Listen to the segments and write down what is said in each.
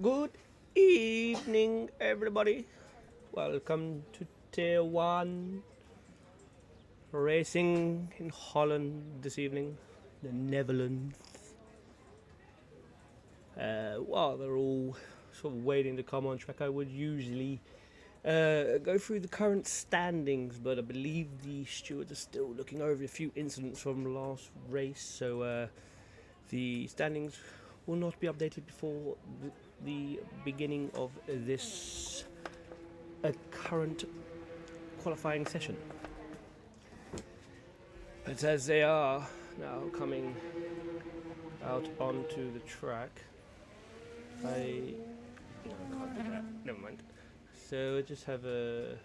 Good evening, everybody. Welcome to Tier 1 racing in Holland this evening, the Netherlands. While they're all sort of waiting to come on track, I would usually go through the current standings, but I believe the stewards are still looking over a few incidents from last race, so the standings will not be updated before the beginning of this current qualifying session. But as they are now coming out onto the track, I can't do that. Never mind. So I just have a.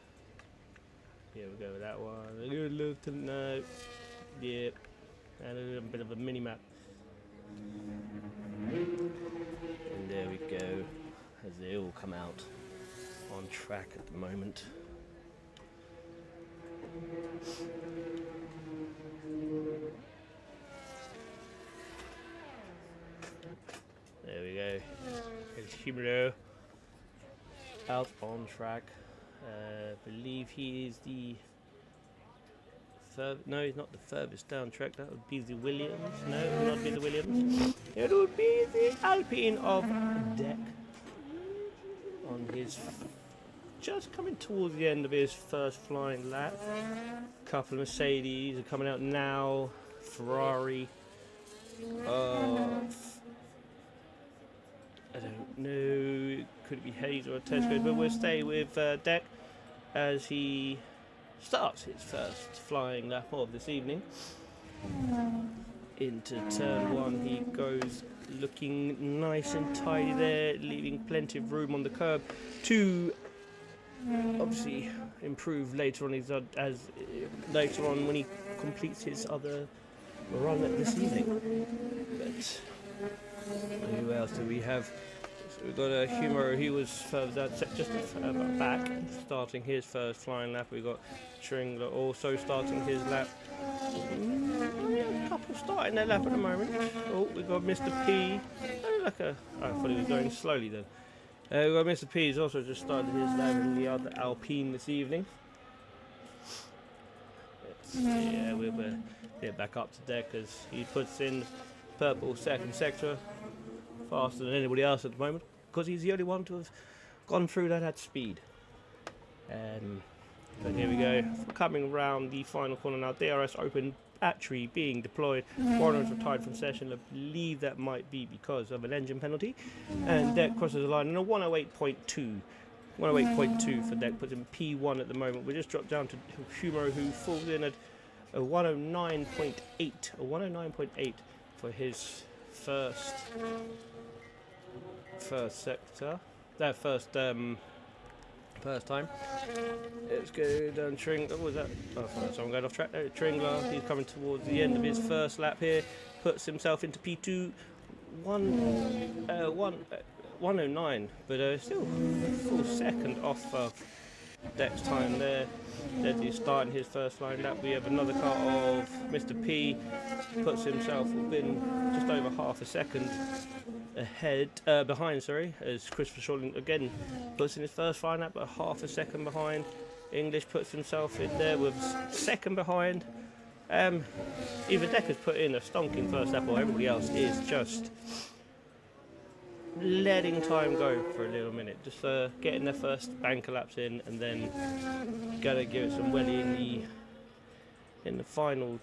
Here we go with that one. A good look to know. Yep. And a little bit of a mini map. And there we go. As they all come out on track at the moment. There we go. It's Humero out on track. Believe he is the no, he's not the furthest down track. That would be the Williams. No, it would not be the Williams. It would be the Alpine of Deck on his just coming towards the end of his first flying lap. A couple of Mercedes are coming out now. Ferrari. I don't know. Could it be Hayes or Tesco? But we'll stay with Deck as he starts his first flying lap of this evening. Into turn one, he goes looking nice and tidy there, leaving plenty of room on the curb to obviously improve later on later on when he completes his other run this evening. But who else do we have? So we've got a Humor. He was further just further back, starting his first flying lap. We've got Tringler also starting his lap. A couple starting their lap at the moment. Oh, we've got Mr. P. I thought he was going slowly then. We've got Mr. P. He's also just started his lap in the other Alpine this evening. Yeah, we'll get back up to Deck as he puts in purple second sector faster than anybody else at the moment because he's the only one to have gone through that at speed. But here we go, coming around the final corner now. DRS open battery being deployed. Warner's retired from session. I believe that might be because of an engine penalty. And Deck crosses the line in a 108.2. 108.2 for Deck, puts in P1 at the moment. We just dropped down to Humo, who falls in at a 109.8. A 109.8 for his first sector. That first time. Let's go down Tringler. What was that? Oh, sorry, someone going off track there. Tringler, he's coming towards the end of his first lap here. Puts himself into P2. 109, but still a full second off of Deck's time there. Deadly starting his first flying lap. We have another car of Mr. P. Puts himself within just over half a second behind, as Christopher Shortland again puts in his first flying lap, but half a second behind. English puts himself in there with second behind. Either Deck has put in a stonking first lap or everybody else is just letting time go for a little minute, just getting their first banker laps in, and then gonna give it some welly in the final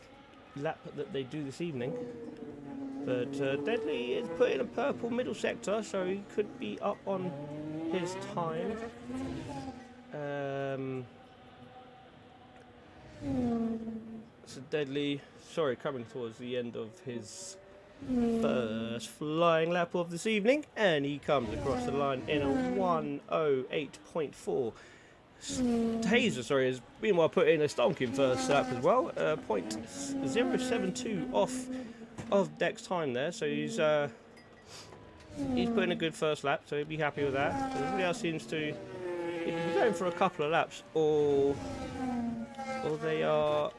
lap that they do this evening. But Deadly is put in a purple middle sector, so he could be up on his time. So Deadly, coming towards the end of his first flying lap of this evening, and he comes across the line in a 108.4. Hazer, has meanwhile put in a stonking first lap as well, 0.072 off of Deck's time there, so he's put in a good first lap, so he'll be happy with that. Everybody else seems to be going for a couple of laps, or they are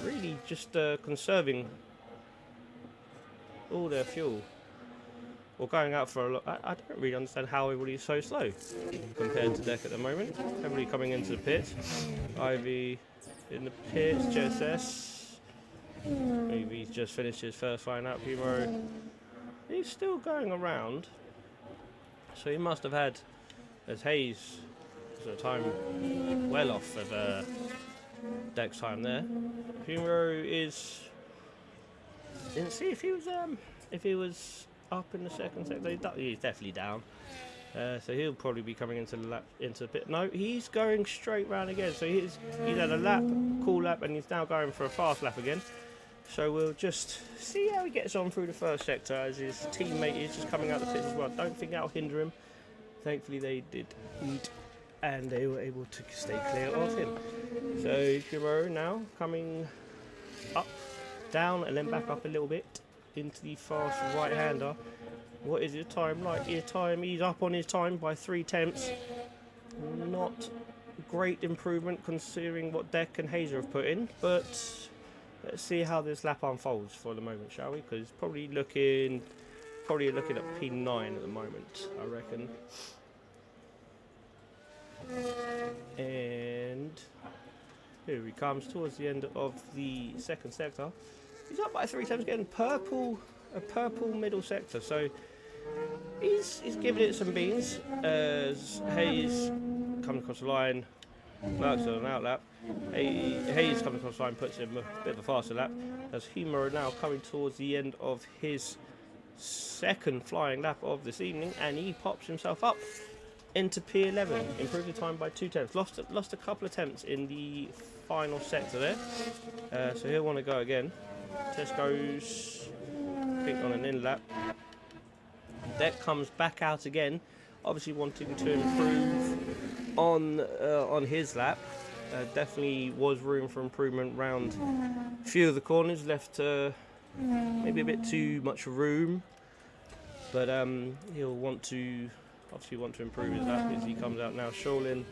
really just conserving all their fuel. or going out for a lot. I don't really understand how everybody's so slow compared to Deck at the moment. Everybody coming into the pit. Ivy in the pits, JSS. Maybe he's just finished his first line up. Hero. He's still going around. So he must have had, as Hayes, so time well off of Deck's time there. Hero is. Didn't see if he was up in the second sector. He's definitely down. So he'll probably be coming into the pit. No, he's going straight round again. So he's had a lap, cool lap, and he's now going for a fast lap again. So we'll just see how he gets on through the first sector as his teammate is just coming out the pits as well. Don't think that'll hinder him. Thankfully they didn't, and they were able to stay clear of him. So Giro now coming up, down, and then back up a little bit into the fast right-hander. What is his time like? He's up on his time by 3 tenths. Not great improvement considering what Deck and Hazer have put in, but let's see how this lap unfolds for the moment, shall we? Because probably looking at P9 at the moment, I reckon. And here he comes towards the end of the second sector. He's up by 3 tenths, getting a purple middle sector. So he's giving it some beans as Hayes comes across the line. Merckx on an outlap. Hayes coming across the line, puts him a bit of a faster lap. As Humor now coming towards the end of his second flying lap of this evening, and he pops himself up into P11, improved the time by 2 tenths. Lost a couple of attempts in the final sector there, so he'll want to go again. Test goes, I think, on an in lap. Deck comes back out again, obviously wanting to improve on his lap. Definitely was room for improvement round a few of the corners, left maybe a bit too much room, but he'll want to improve his lap as he comes out now. Sholin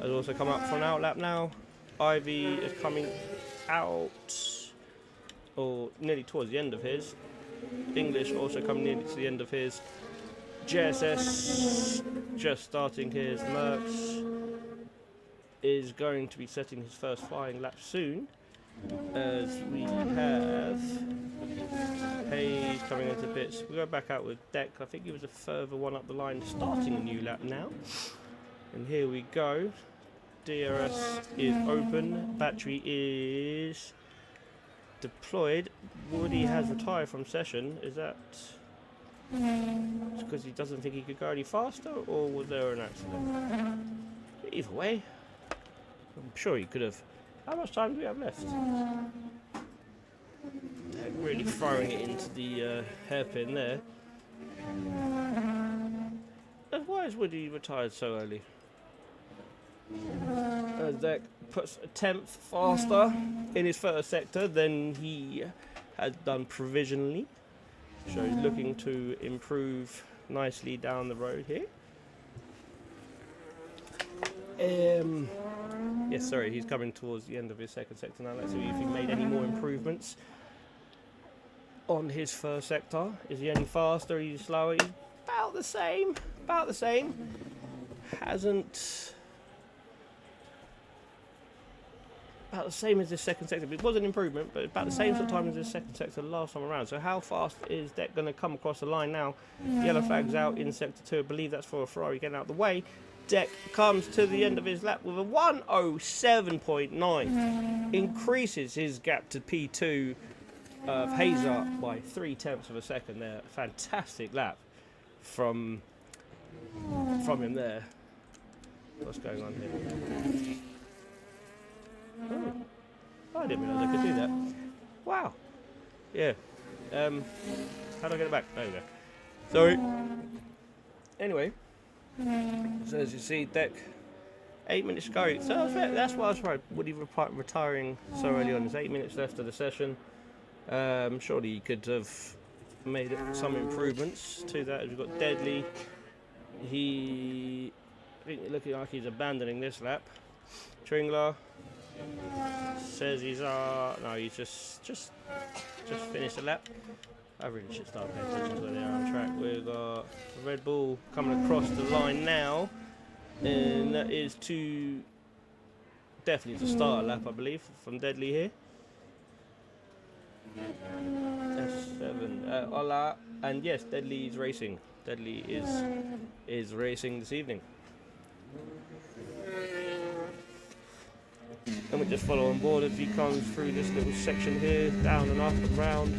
has also come up for an outlap now. Ivy is coming out, or nearly towards the end of his. English also coming nearly to the end of his. JSS just starting his. Merckx is going to be setting his first flying lap soon, as we have Hayes coming into pits. We go back out with Deck. I think he was a further one up the line, starting a new lap now. And here we go. DRS is open. Battery is deployed. Woody has retired from session. Is that because he doesn't think he could go any faster, or was there an accident? Either way, I'm sure he could have. How much time do we have left? Really throwing it into the hairpin there. Why is Woody retired so early? Deck puts a 10th faster in his first sector than he had done provisionally. So he's looking to improve nicely down the road here. Yes, sorry, he's coming towards the end of his second sector now. Let's see if he made any more improvements on his first sector. Is he any faster? Is he slower? He's about the same. About the same. About the same as this second sector. It was an improvement, but about the same sort of time as this second sector last time around. So how fast is Deck going to come across the line now? Yellow flag's out in sector 2. I believe that's for a Ferrari getting out of the way. Deck comes to the end of his lap with a 1:07.9. Increases his gap to P2 of Hazer by 3 tenths of a second there. Fantastic lap from him there. What's going on here? Oh, I didn't realise I could do that. Wow. Yeah. How do I get it back? There we go. Sorry. Anyway. So as you see, Deck, 8 minutes to go. So that's why I was surprised. Woody retiring so early on. There's 8 minutes left of the session. Surely he could have made some improvements to that. As we've got Deadly. I think looking like he's abandoning this lap. Tringler Says he's no, he's just finished a lap. I really should start paying attention to where they are on track. We've got Red Bull coming across the line now, and that is definitely to start a lap, I believe, from Deadly here. S7, Ola, and yes, Deadly is racing. Deadly is racing this evening. And we just follow on board as he comes through this little section here, down and up and round.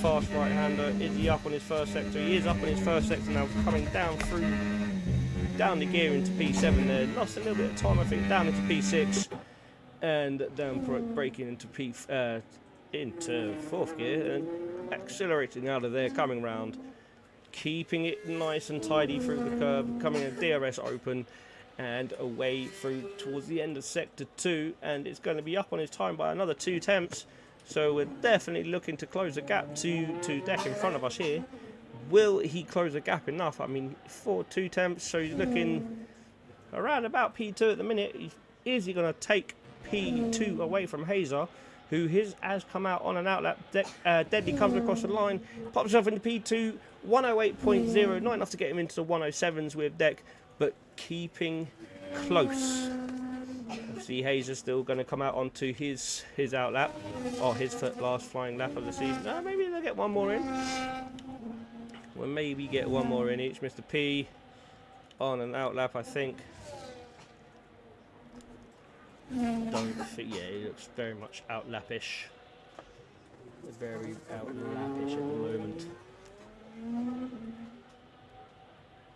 Fast right-hander. Is he up on his first sector? He is up on his first sector now, coming down the gear into P7 there. Lost a little bit of time, I think, down into P6 and down braking into fourth gear and accelerating out of there, coming round, keeping it nice and tidy through the curve, coming a DRS open and away through towards the end of sector 2, and it's going to be up on his time by another 2 tenths. So we're definitely looking to close the gap to Deck in front of us here. Will he close the gap enough? I mean, 2 tenths, so he's looking around about P2 at the minute. Is he going to take P2 away from Hazer, who has come out on an outlap? Deadly comes across the line, pops himself into P2, 108.0, not enough to get him into the 107s with Deck, but keeping close. Obviously, Hazer's still going to come out onto his outlap, or his last flying lap of the season. Maybe they'll get one more in. We'll maybe get one more in each. Mr. P on an outlap, I think. Don't think, yeah, he looks very much outlapish. Very outlapish at the moment.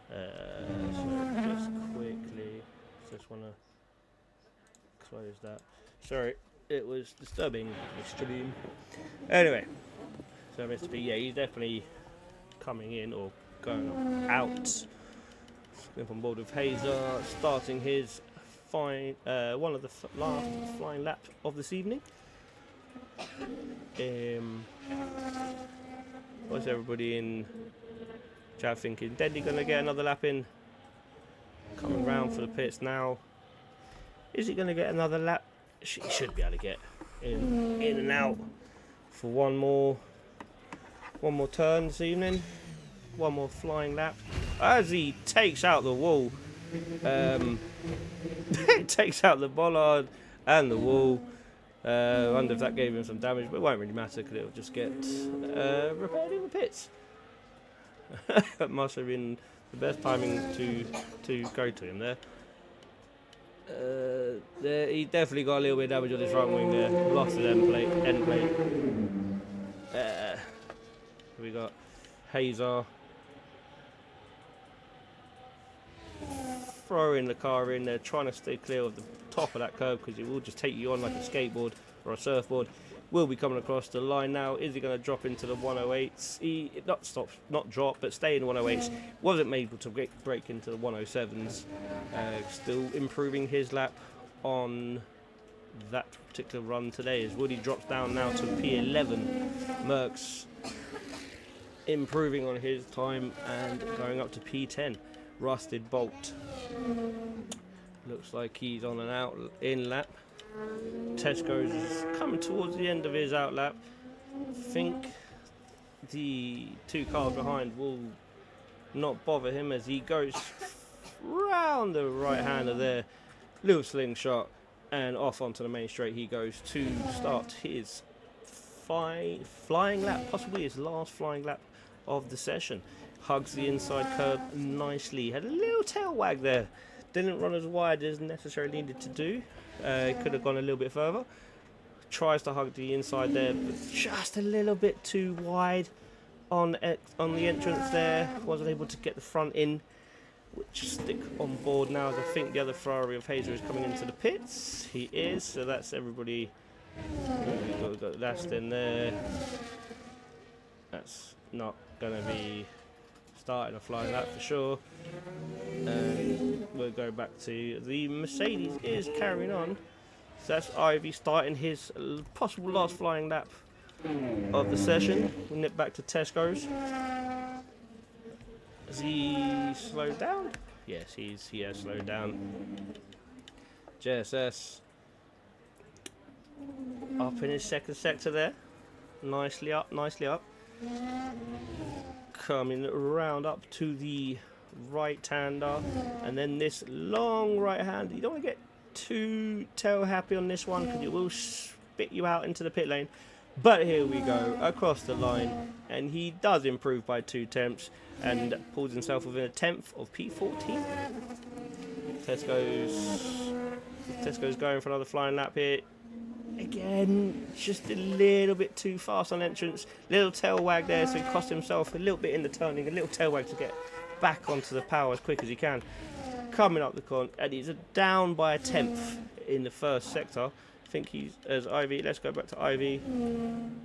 So just quickly, just want to close that. Sorry, it was disturbing extreme. Anyway, so Mr. P, yeah, he's definitely coming in or going out. Up on board with Hazer, starting his one of the last flying lap of this evening. What's everybody in chat thinking? Deadly going to get another lap in? Coming round for the pits now. Is he going to get another lap? He should be able to get in and out for one more turn this evening. One more flying lap as he takes out the wall. Takes out the bollard and the wall. I wonder if that gave him some damage, but it won't really matter because it'll just get repaired in the pits. That must have been the best timing to go to him there. He definitely got a little bit of damage on his front wing there. Lost his end plate. We got Hazer throwing the car in there, trying to stay clear of the top of that curb because it will just take you on like a skateboard or a surfboard. Will be coming across the line now. Is he going to drop into the 108s? He not drop, but stay in the 108s. Wasn't able to break into the 107s. Still improving his lap on that particular run today as Woody drops down now to P11. Merckx improving on his time and going up to P10. Rusted Bolt looks like he's on an in lap. Tesco's is coming towards the end of his outlap. I think the 2 cars behind will not bother him as he goes round the right hander there. Little slingshot and off onto the main straight he goes to start his flying lap, possibly his last flying lap of the session. Hugs the inside curb nicely. Had a little tail wag there. Didn't run as wide as necessarily needed to do. Could have gone a little bit further. Tries to hug the inside there, but just a little bit too wide on the entrance there. Wasn't able to get the front in, which stick on board now as I think the other Ferrari of Hazer is coming into the pits. He is, so that's everybody. We've got last in there. That's not going to be starting a flying lap for sure. And we'll go back to the Mercedes is carrying on. So that's Ivy starting his possible last flying lap of the session. We'll nip back to Tesco's. Has he slowed down? Yes, he has slowed down. JSS Up in his second sector there. Nicely up, nicely up. Coming around up to the right-hander. And then this long right-hand. You don't want to get too tail happy on this one because it will spit you out into the pit lane. But here we go, across the line. And he does improve by 2 tenths and pulls himself within a tenth of P14. Tesco's going for another flying lap here. Again, just a little bit too fast on entrance. Little tail wag there, so he cost himself a little bit in the turning. A little tail wag to get back onto the power as quick as he can. Coming up the con, and he's down by a tenth in the first sector. I think he's as Ivy. Let's go back to Ivy.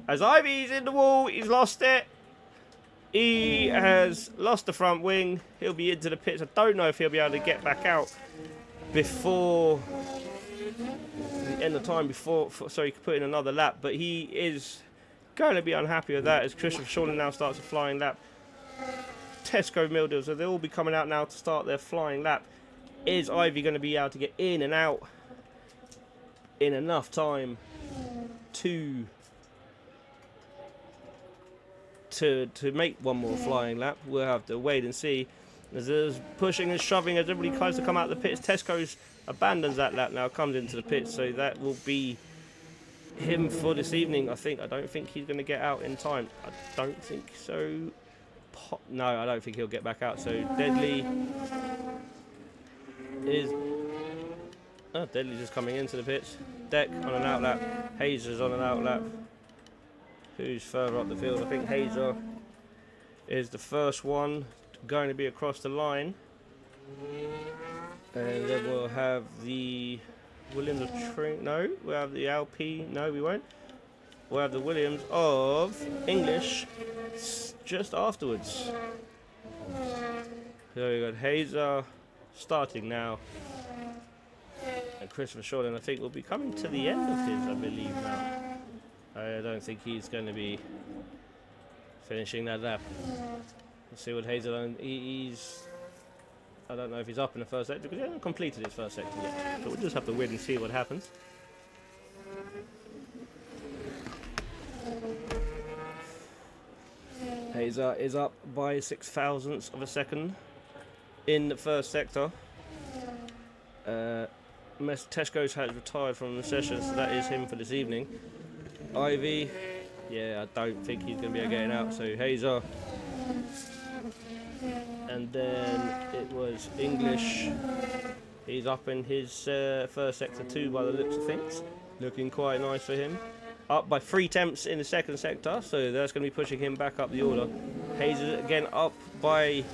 As Ivy's in the wall, he's lost it. He has lost the front wing. He'll be into the pits. I don't know if he'll be able to get back out before the end of time, so he can put in another lap. But he is going to be unhappy with that as Christopher Shorten now starts a flying lap. Tesco Mildew, so they'll all be coming out now to start their flying lap. Is Ivy going to be able to get in and out in enough time to make one more flying lap? We'll have to wait and see. As there's pushing and shoving as everybody tries to come out of the pits. Tesco's abandons that lap now, comes into the pits, so that will be him for this evening. I don't think he's going to get out in time. I don't think so. No, I don't think he'll get back out. So Deadly is Deadly's just coming into the pits. Deck on an outlap. Hazer's on an outlap. Who's further up the field? I think Hazer is the first one going to be across the line. And then we'll have the Williams of No, we'll have the LP. No, we won't. We'll have the Williams of English just afterwards. So we got Hazer starting now. And Christopher Shorten, I think, will be coming to the end of his, I believe, now. I don't think he's going to be finishing that lap. Let's see what Hazer done. I don't know if he's up in the first sector because he hasn't completed his first sector yet. So we'll just have to wait and see what happens. Hazer is up by 0.06 of a second in the first sector. Tesco's has retired from the session, so that is him for this evening. Ivy, yeah, I don't think he's going to be getting out, so Hazer. And then it was English. He's up in his first sector too by the looks of things. Looking quite nice for him. Up by 3 tenths in the second sector, so that's going to be pushing him back up the order. Hazer again up by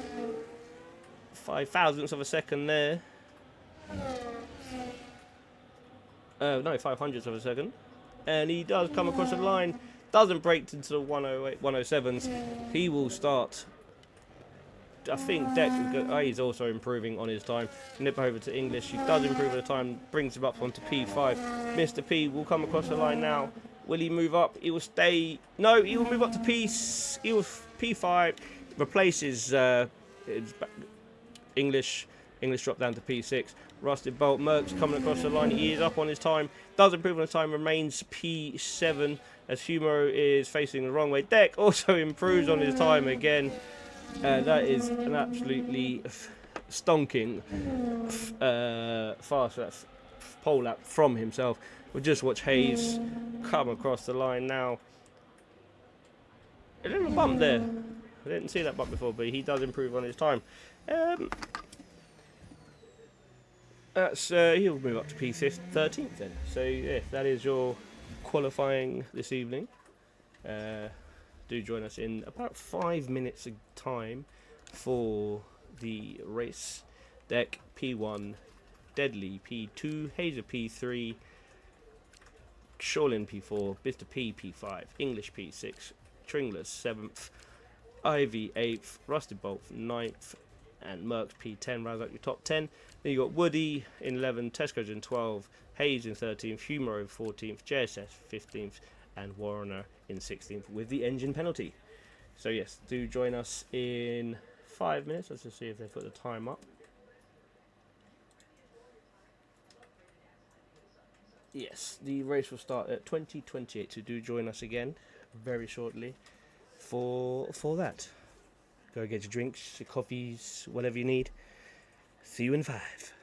0.05 of a second there. No, 0.05 of a second. And he does come across the line. Doesn't break into the 108, 107s. He will start. I think Deck he's also improving on his time. Nip over to English. He does improve the time. Brings him up onto P5. Mr. P will come across the line now. Will he move up? He will stay. No, he will move up to P5. Replaces English. English drop down to P6. Rusted Bolt. Merck's coming across the line. He is up on his time. Does improve on his time. Remains P7 as Humoro is facing the wrong way. Deck also improves on his time again. That is an absolutely stonking fast pole lap from himself. We'll just watch Hayes come across the line now. A little bump there. I didn't see that bump before, but he does improve on his time. He'll move up to P13th then. So yeah, that is your qualifying this evening. Do join us in about 5 minutes of time for the race. Deck P1, Deadly P2, Hazer P3, Shorlin P4, Mr. P P5, English P6, Tringless 7th, Ivy 8th, Rusted Bolt 9th, and Merck's P10 rounds out your top 10. Then you got Woody in 11th, Tesco's in 12th, Hayes in 13th, Humoro in 14th, JSS 15th, and Warner in 16th with the engine penalty. So yes, do join us in 5 minutes. Let's just see if they put the time up. yes, the race will start at 20:28. So do join us again very shortly for that. Go get your drinks, your coffees, whatever you need. See you in 5.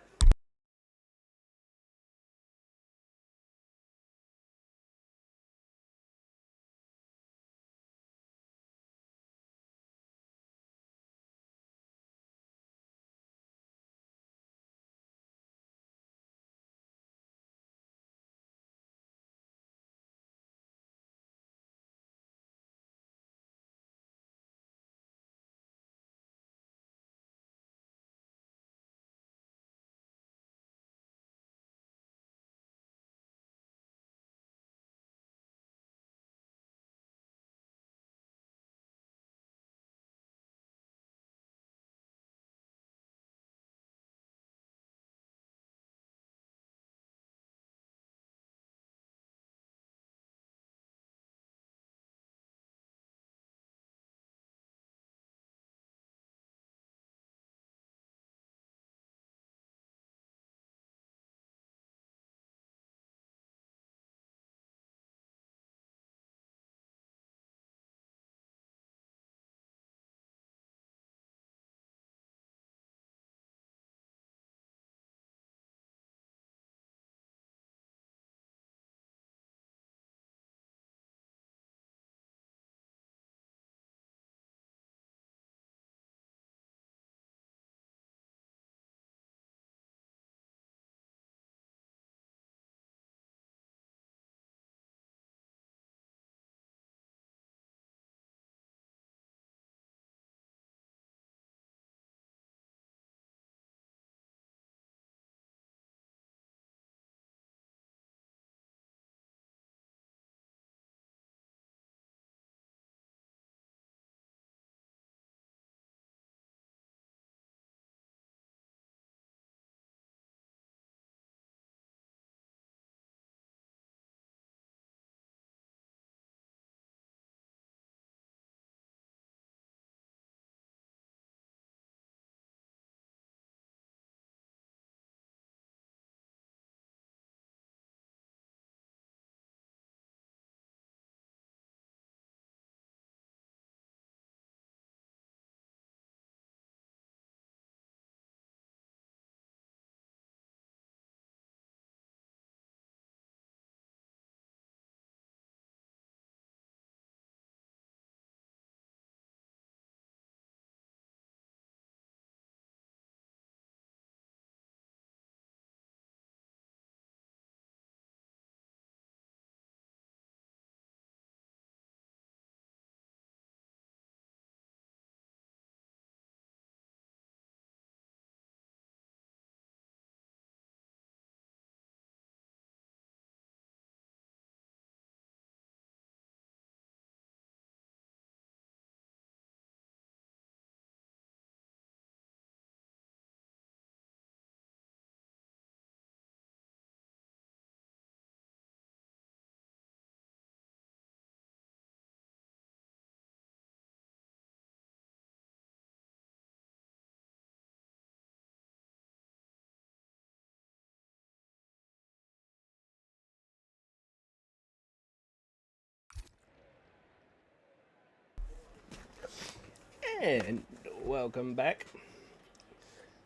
And welcome back.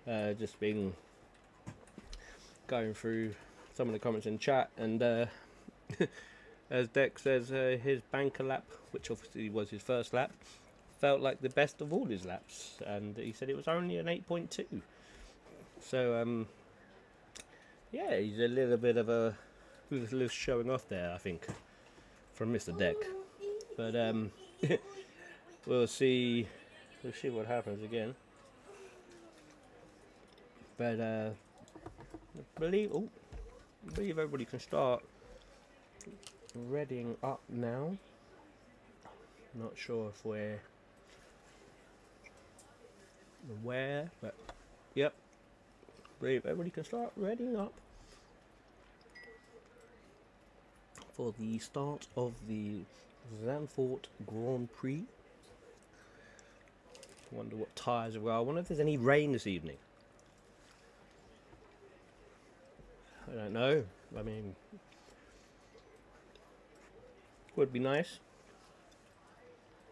Just been going through some of the comments in chat, and as Dex says, his banker lap, which obviously was his first lap, felt like the best of all his laps, and he said it was only an 8.2. So yeah, he's a little bit of a little showing off there, I think, from Mr. Deck. But we'll see. We'll see what happens again. But I believe everybody can start readying up now. Not sure if we're where, but yep. Believe everybody can start readying up for the start of the Zandvoort Grand Prix. Wonder what tyres are. I wonder if there's any rain this evening. I don't know. I mean, Would be nice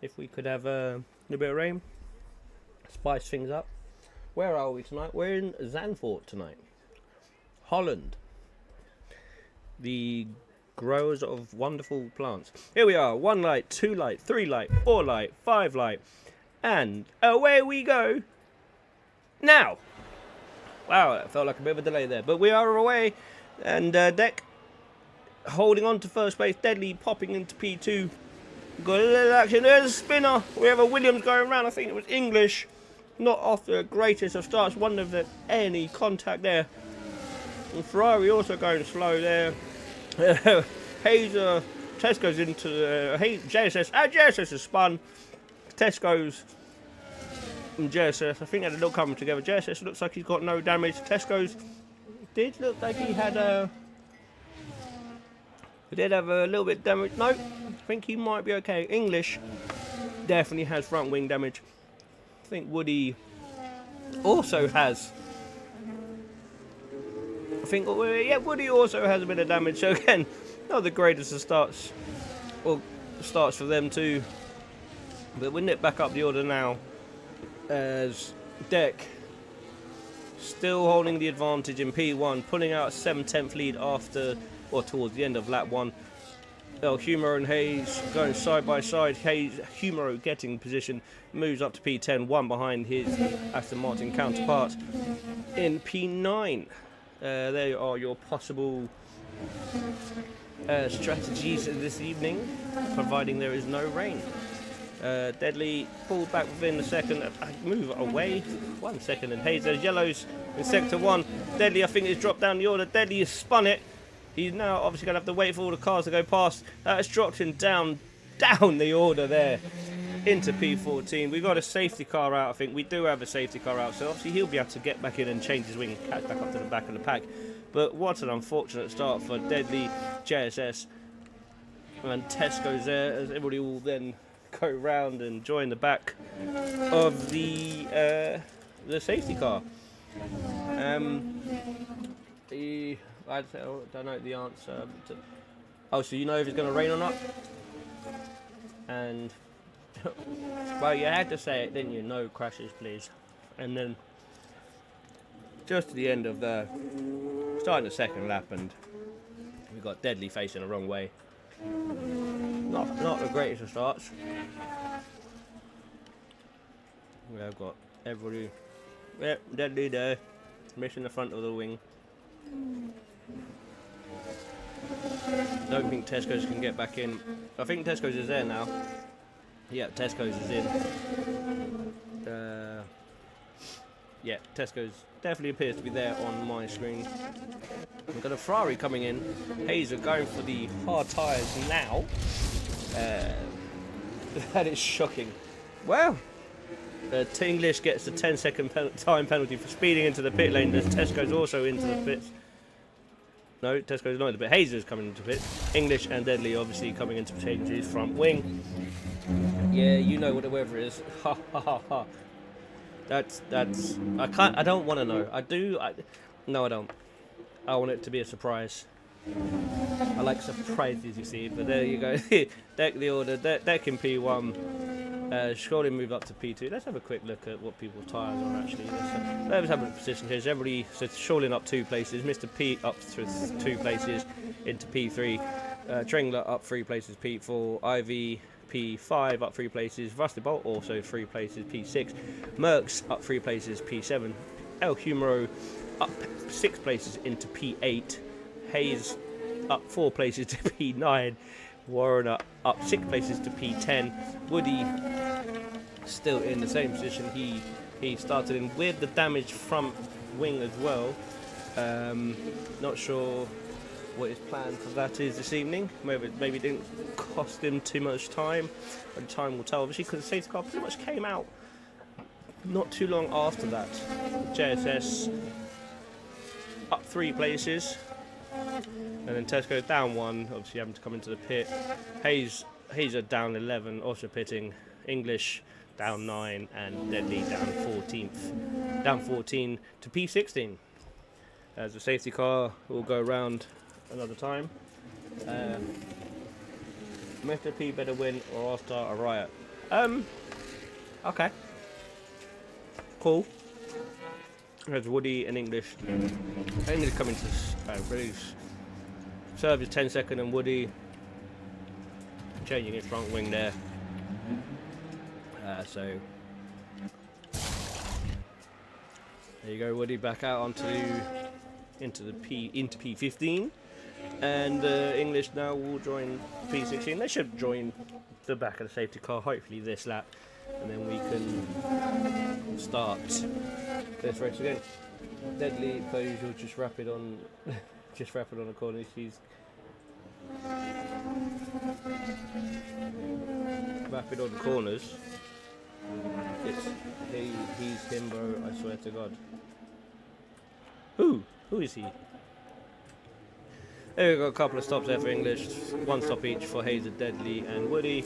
if we could have a little bit of rain, spice things up. Where are we tonight? We're in Zandvoort tonight, Holland. The growers of wonderful plants. Here we are. 1 light, 2 light, 3 light, 4 light, 5 light, and away we go. Now. Wow, that felt like a bit of a delay there, but we are away, and Deck holding on to first place. Deadly popping into P2. Got a little action. There's a spinner. We have a Williams going around. I think it was English. Not off the greatest of starts. Wonder if there's any contact there. And Ferrari also going slow there. Hayes, Tesco's into the JSS. JSS has spun. Tesco's and JSS. I think they had a little coming together. JSS looks like he's got no damage. Tesco's did look like he had a. He did have a little bit of damage. No, I think he might be okay. English definitely has front wing damage. I think Woody also has. I think, yeah, Woody also has a bit of damage. So again, not the greatest of starts. Well, starts for them too. But we nip back up the order now. As Deck still holding the advantage in P1, pulling out a 7/10 lead after, or towards the end of lap 1. El Humero and Hayes going side by side. Humero getting position, moves up to P10, one behind his Aston Martin counterpart in P9. There are your possible strategies this evening, providing there is no rain. Deadly pulled back within the second. Move away 1 second, and Hayes has yellows in sector 1. Deadly, I think, has dropped down the order. Deadly has spun it. He's now obviously going to have to wait for all the cars to go past. That's dropped him down the order there into P14. We've got a safety car out. I think we do have a safety car out, so obviously he'll be able to get back in and change his wing and catch back up to the back of the pack. But what an unfortunate start for Deadly, JSS, and Tesco's there, as everybody will then go round and join the back of the safety car. I don't know the answer. Oh, so you know if it's going to rain or not? And well, you had to say it, didn't you? No crashes, please. And then just at the end of the starting the second lap, and we got Deadly facing the wrong way. Not the greatest of starts. We have got everybody. Yep, Deadly there, missing the front of the wing. Don't think Tesco's can get back in. I think Tesco's is there now. Yeah, Tesco's is in. Yeah, Tesco's definitely appears to be there on my screen. We've got a Ferrari coming in. Hayes are going for the hard tyres now. That is shocking. Well, English gets a 10-second time penalty for speeding into the pit lane. There's Tesco's also into the pits. No, Tesco's not in the pit. Hayes is coming into the pit. English and Deadly obviously coming into change his front wing. Yeah, you know what the weather is. Ha ha ha ha. That's. I don't want to know. I do. No, I don't. I want it to be a surprise. I like surprises, you see. But there you go. Deck the order. Deck in P1. Scrolling move up to P2. Let's have a quick look at what people's tyres are actually. Let's have a position here. So everybody, so Shawlin up 2 places. Mr. P up to 2 places into P3. Tringler up 3 places. P4. Ivy P5 up 3 places. Rusty Bolt also 3 places. P6. Merckx up 3 places. P7. El Humero up 6 places into P8. Hayes up 4 places to P9. Warren up 6 places to P10. Woody still in the same position. He started in with the damaged front wing as well. Not sure what his plan for that is this evening. Maybe it didn't cost him too much time. And time will tell. Obviously, because the safety car pretty much came out not too long after that. JSS up 3 places. And then Tesco down 1, obviously having to come into the pit. Hayes are down 11, also pitting. English down 9, and Deadly down 14th. Down 14 to P16. As the safety car will go around another time. Mr. P better win or I'll start a riot. Okay. Cool. There's Woody and English. English coming to release. Serve is 10-second and Woody changing his front wing there. So there you go, Woody back out into P15, and English now will join P16. They should join the back of the safety car hopefully this lap, and then we can start this race again. Deadly, per usual, just rapid on the corner. She's rapid on the corners. He's himbo, I swear to God. Who is he? There we got a couple of stops there for English. One stop each for Hazer, Deadly and Woody.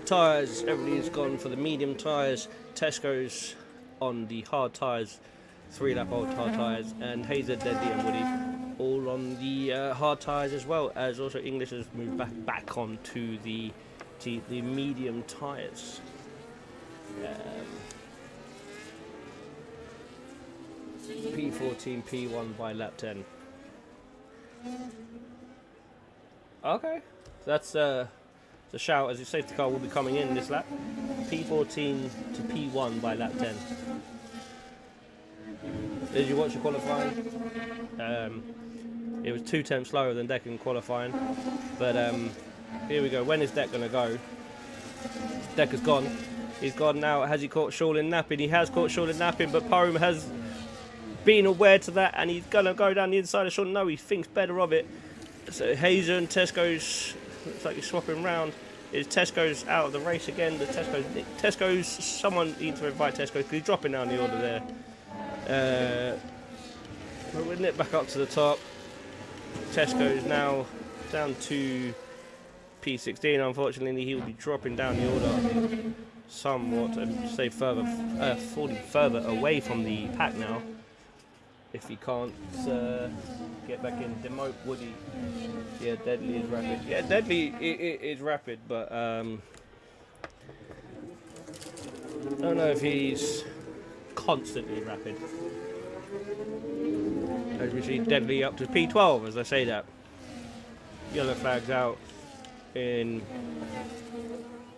Tyres, everybody's gone for the medium tyres. Tesco's on the hard tyres, 3-lap old hard tyres, and Hazer, Deadly and Woody all on the hard tyres as well, as also English has moved back onto the medium tyres. P14, P1 by lap 10. Okay, that's the shout as your safety car will be coming in this lap. P14 to P1 by lap 10. Did you watch the qualifying? It was 2 tenths slower than Deck in qualifying, but here we go. When is Deck going to go? Deck has gone. He's gone now. Has he caught Shawlin napping? He has caught Shawlin napping, but Parham has been aware to that, and he's going to go down the inside of Shawlin. No, he thinks better of it. So Hazer and Tesco's, looks like he's swapping round. Is Tesco's out of the race again? The Tesco's, someone needs to invite Tesco's because he's dropping down the order there. We'll nip back up to the top. Tesco's now down to P16. Unfortunately, he will be dropping down the order somewhat and stay falling further away from the pack now. If he can't get back in, demote Woody. Yeah, Deadly is rapid. Yeah, Deadly is rapid, but I don't know if he's constantly rapid. As we see, Deadly up to P12 as I say that. Yellow flags out in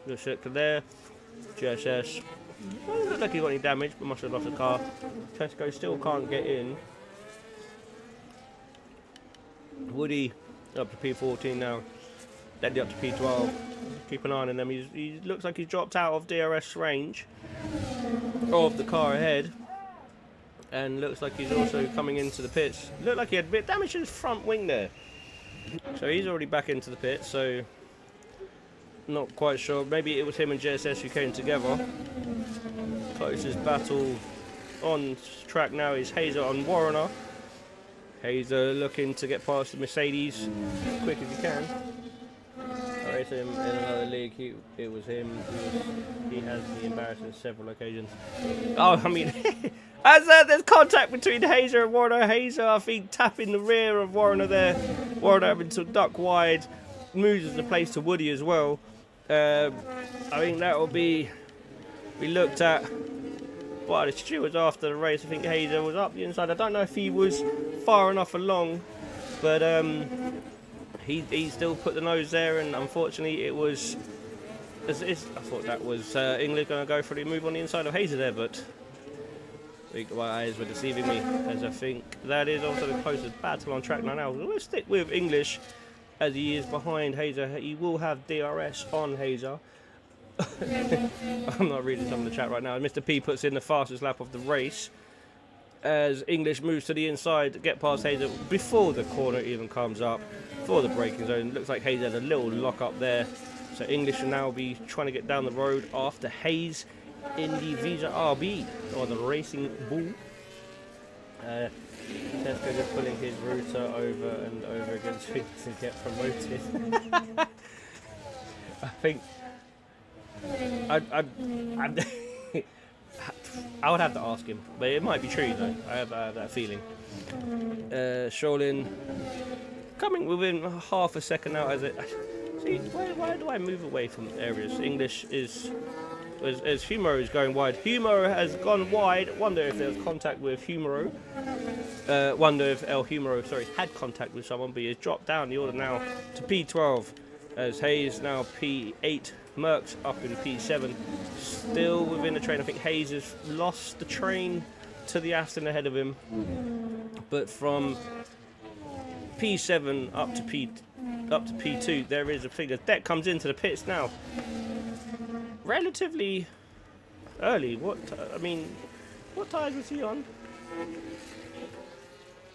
the sector there. GSS. Well, look like he got any damage, but must have lost the car. Tesco still can't get in. Woody up to P14 now. Deadly up to P12. Keep an eye on him. He looks like he's dropped out of DRS range of the car ahead. And looks like he's also coming into the pits. Looked like he had a bit of damage in his front wing there. So he's already back into the pit, so not quite sure. Maybe it was him and JSS who came together. Closest battle on track now is Hazer on Warrener. Hazer looking to get past the Mercedes as quick as he can. I raced him in another league. It was him. He has been embarrassed on several occasions. Oh, I mean, as there's contact between Hazer and Warrener. Hazer, I think, tapping the rear of Warrener there. Warrener having to duck wide. Moves the place to Woody as well. I think that will be. We looked at what the stewards after the race. I think Hazer was up the inside. I don't know if he was far enough along, but he still put the nose there, and unfortunately it was. I thought that was England going to go for the move on the inside of Hazer there, but my eyes were deceiving me, as I think that is also the closest battle on track now. We'll stick with English as he is behind Hazer. He will have DRS on Hazer. I'm not reading some of the chat right now. Mr. P puts in the fastest lap of the race as English moves to the inside to get past Hazer before the corner even comes up, for the braking zone. Looks like Hazer had a little lock up there. So English will now be trying to get down the road after Hayes in the Visa RB, or the Racing Bull. Tesco just pulling his router over and over again so he doesn't get promoted. I think I would have to ask him, but it might be true though. I have that feeling. Shawlin coming within half a second now, as it See, why do I move away from areas? English is... As Humoro is going wide. Humoro has gone wide. Wonder if there's contact with Humoro. Wonder if El Humoro, sorry, had contact with someone, but he has dropped down the order now to P12. As Hayes now P8. Merckx up in P7. Still within the train. I think Hayes has lost the train to the Aston ahead of him. But from P7 up to P2, there is a figure. Deck comes into the pits now. Relatively early. What tyres was he on?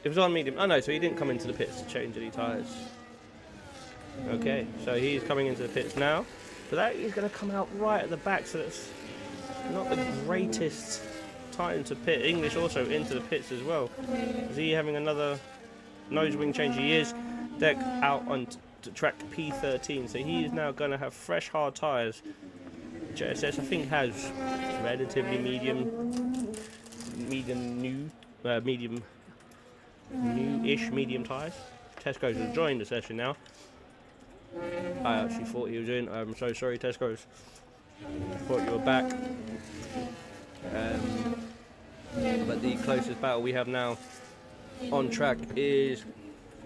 It was on medium. Oh no, so he didn't come into the pits to change any tyres. Okay, so he's coming into the pits now. But that is going to come out right at the back, so that's not the greatest time to pit. English also into the pits as well. Is he having another nose wing change? He is. Deck out on track P13, so he is now going to have fresh hard tyres. JSS I think has relatively new-ish medium tyres. Tesco's has joined the session now. I actually thought he was in. I'm so sorry, Tesco's. Thought you were back. But the closest battle we have now on track is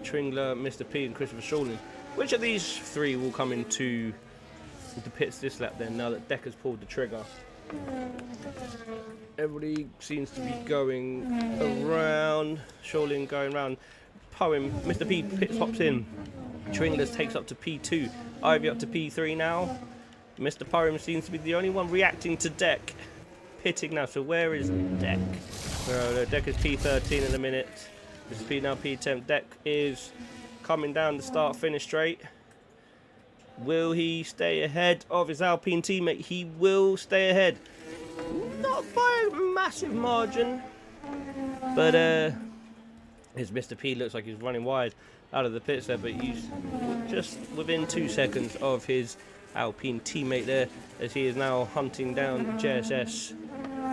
Tringler, Mr. P, and Christopher Shawlin. Which of these three will come into the pits this lap then, now that Decker's pulled the trigger? Everybody seems to be going around. Shawlin going around. Poem, Mr. P pit hops in. Tringler takes up to P2. Ivy up to P3 now. Mr. Poem seems to be the only one reacting to Deck. Pitting now, so where is Deck? Deck is P13 in a minute. Mr. P now P10. Deck is coming down the start-finish straight. Will he stay ahead of his Alpine teammate? He will stay ahead. Not by a massive margin. But his Mr. P looks like he's running wide out of the pits there, but he's just within 2 seconds of his Alpine teammate there, as he is now hunting down JSS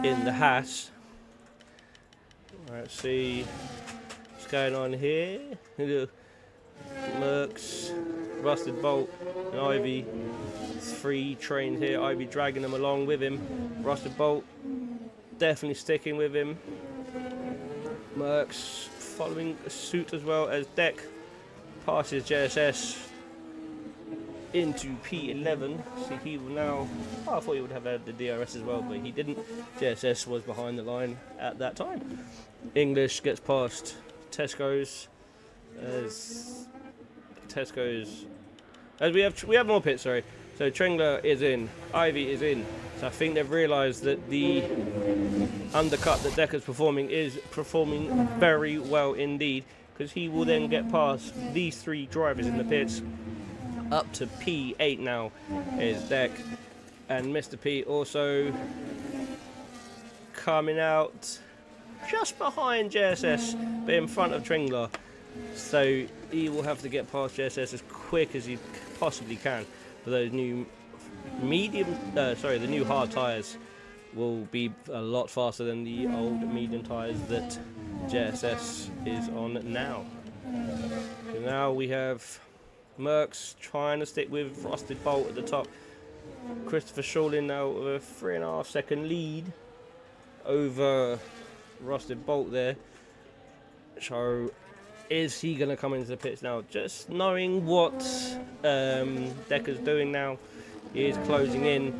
in the Haas. Let's see what's going on here. Merckx, Rusted Bolt, and Ivy. 3 trains here. Ivy dragging them along with him. Rusted Bolt definitely sticking with him. Merckx following suit as well, as Deck passes JSS into P11. See, he will now... Oh, I thought he would have had the DRS as well, but he didn't. JSS was behind the line at that time. English gets past Tesco's. As we have more pits, sorry. So Tringler is in, Ivy is in. So I think they've realised that the undercut that Decker's performing is performing very well indeed, because he will then get past these 3 drivers in the pits. Up to P8 now is Deck, and Mr. P also coming out just behind JSS, but in front of Tringler. So he will have to get past JSS as quick as he possibly can. For those new the new hard tyres will be a lot faster than the old medium tyres that JSS is on now. So now we have Merckx trying to stick with Rusted Bolt at the top. Christopher Shawlin now with a 3.5 second lead over Rusted Bolt there. So is he going to come into the pits now? Just knowing what Decker's doing now, he is closing in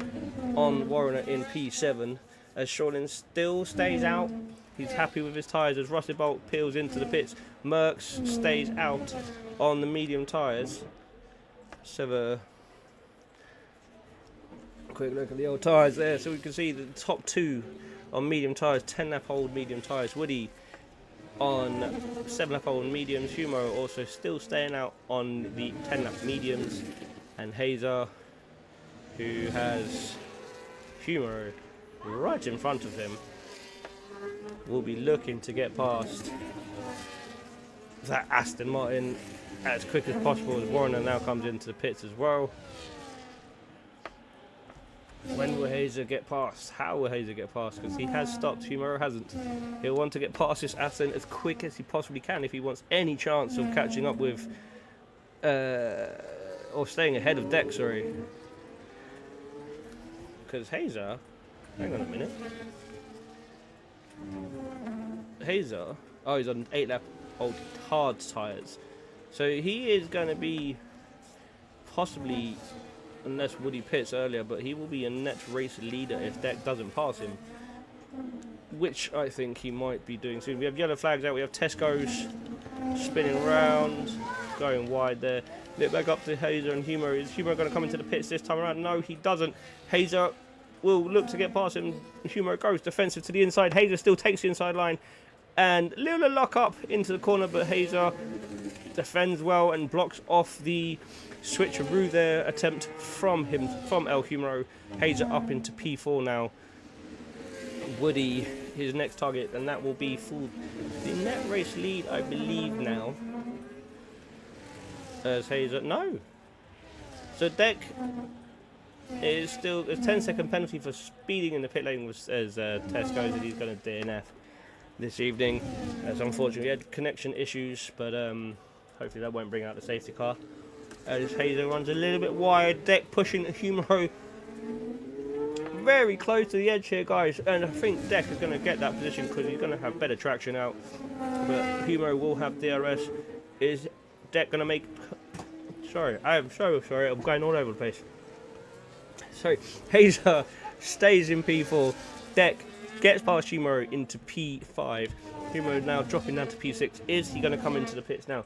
on Warner in P7 as Shawlin still stays out. He's happy with his tyres as Rusted Bolt peels into the pits. Merckx stays out on the medium tyres. Let's have a quick look at the old tyres there, so we can see the top 2 on medium tyres, 10 lap old medium tyres. Woody on 7 lap old mediums. Humoro also still staying out on the 10 lap mediums, and Hazer, who has Humoro right in front of him, will be looking to get past that Aston Martin as quick as possible, as Warner now comes into the pits as well. When will Hazer get past? How will Hazer get past? Because he has stopped, Humoro hasn't. He'll want to get past this Aston as quick as he possibly can if he wants any chance of catching up with or staying ahead of Deck, sorry. Because Hazer, hang on a minute. Hazer, oh, he's on 8-lap old hard tyres. So he is going to be possibly, unless Woody pits earlier, but he will be a net race leader if Deck doesn't pass him. Which I think he might be doing soon. We have yellow flags out, we have Tesco's spinning around, going wide there. Look back up to Hazer and Humo. Is Humo going to come into the pits this time around? No, he doesn't. Hazer will look to get past him. Humo goes defensive to the inside. Hazer still takes the inside line. And little lock up into the corner, but Hazer defends well and blocks off the switcheroo there attempt from El Humoro. Hazer up into P4 now. Woody, his next target, and that will be for the net race lead, I believe now. As Hazer, no. So Deck is still a 10-second penalty for speeding in the pit lane as Tess goes, and he's going to DNF this evening. As unfortunately he had connection issues, but hopefully that won't bring out the safety car. As Hazer runs a little bit wide, Deck pushing Humoro very close to the edge here, guys, and I think Deck is going to get that position because he's going to have better traction out, but Humoro will have DRS. Is Deck going to make... Sorry, I am so sorry, I'm going all over the place. So Hazer stays in P4, Deck gets past Humoro into P5. Humoro now dropping down to P6. Is he going to come into the pits now?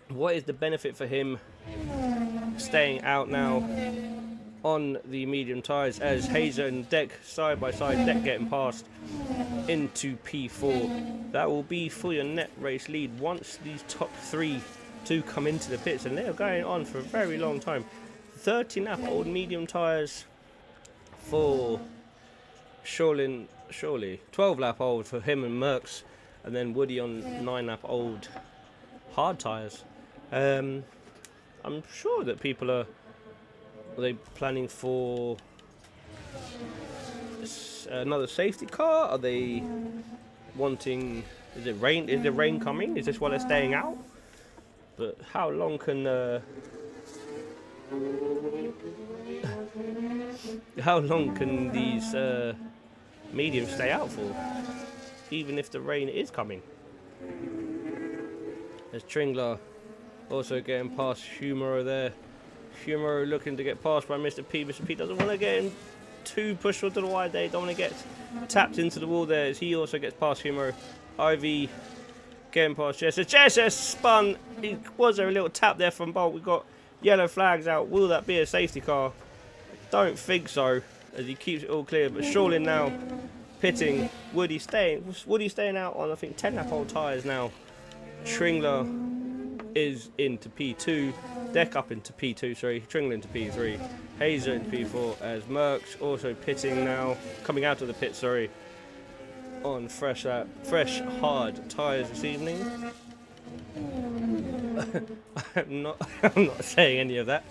What is the benefit for him staying out now on the medium tyres as Hazer and Deck side by side, Deck getting past into P4. That will be for your net race lead once these top three do come into the pits, and they're going on for a very long time. 30-lap old medium tyres for Surely 12-lap old for him and Merckx, and then Woody on 9-lap old hard tyres. I'm sure that people are they planning for another safety car? Are they wanting? Is it rain? Is the rain coming? Is this why they're staying out? But how long can these mediums stay out for? Even if the rain is coming. There's Tringler also getting past Humoro there. Humoro looking to get passed by Mr. P. Mr. P doesn't want to get him too pushed onto the wide there. He don't want to get tapped into the wall there as he also gets past Humoro. Ivy getting past Jess. Jess spun. Was there a little tap there from Bolt? We've got yellow flags out. Will that be a safety car? Don't think so, as he keeps it all clear. But Shorlin now pitting. Woody staying out on, I think, 10-lap old tyres now. Tringler is into P2. Deck up into P2, sorry. Tringler into P3. Hazer into P4 as Merckx also pitting now. Coming out of the pit, sorry. On fresh hard tyres this evening. I'm not saying any of that.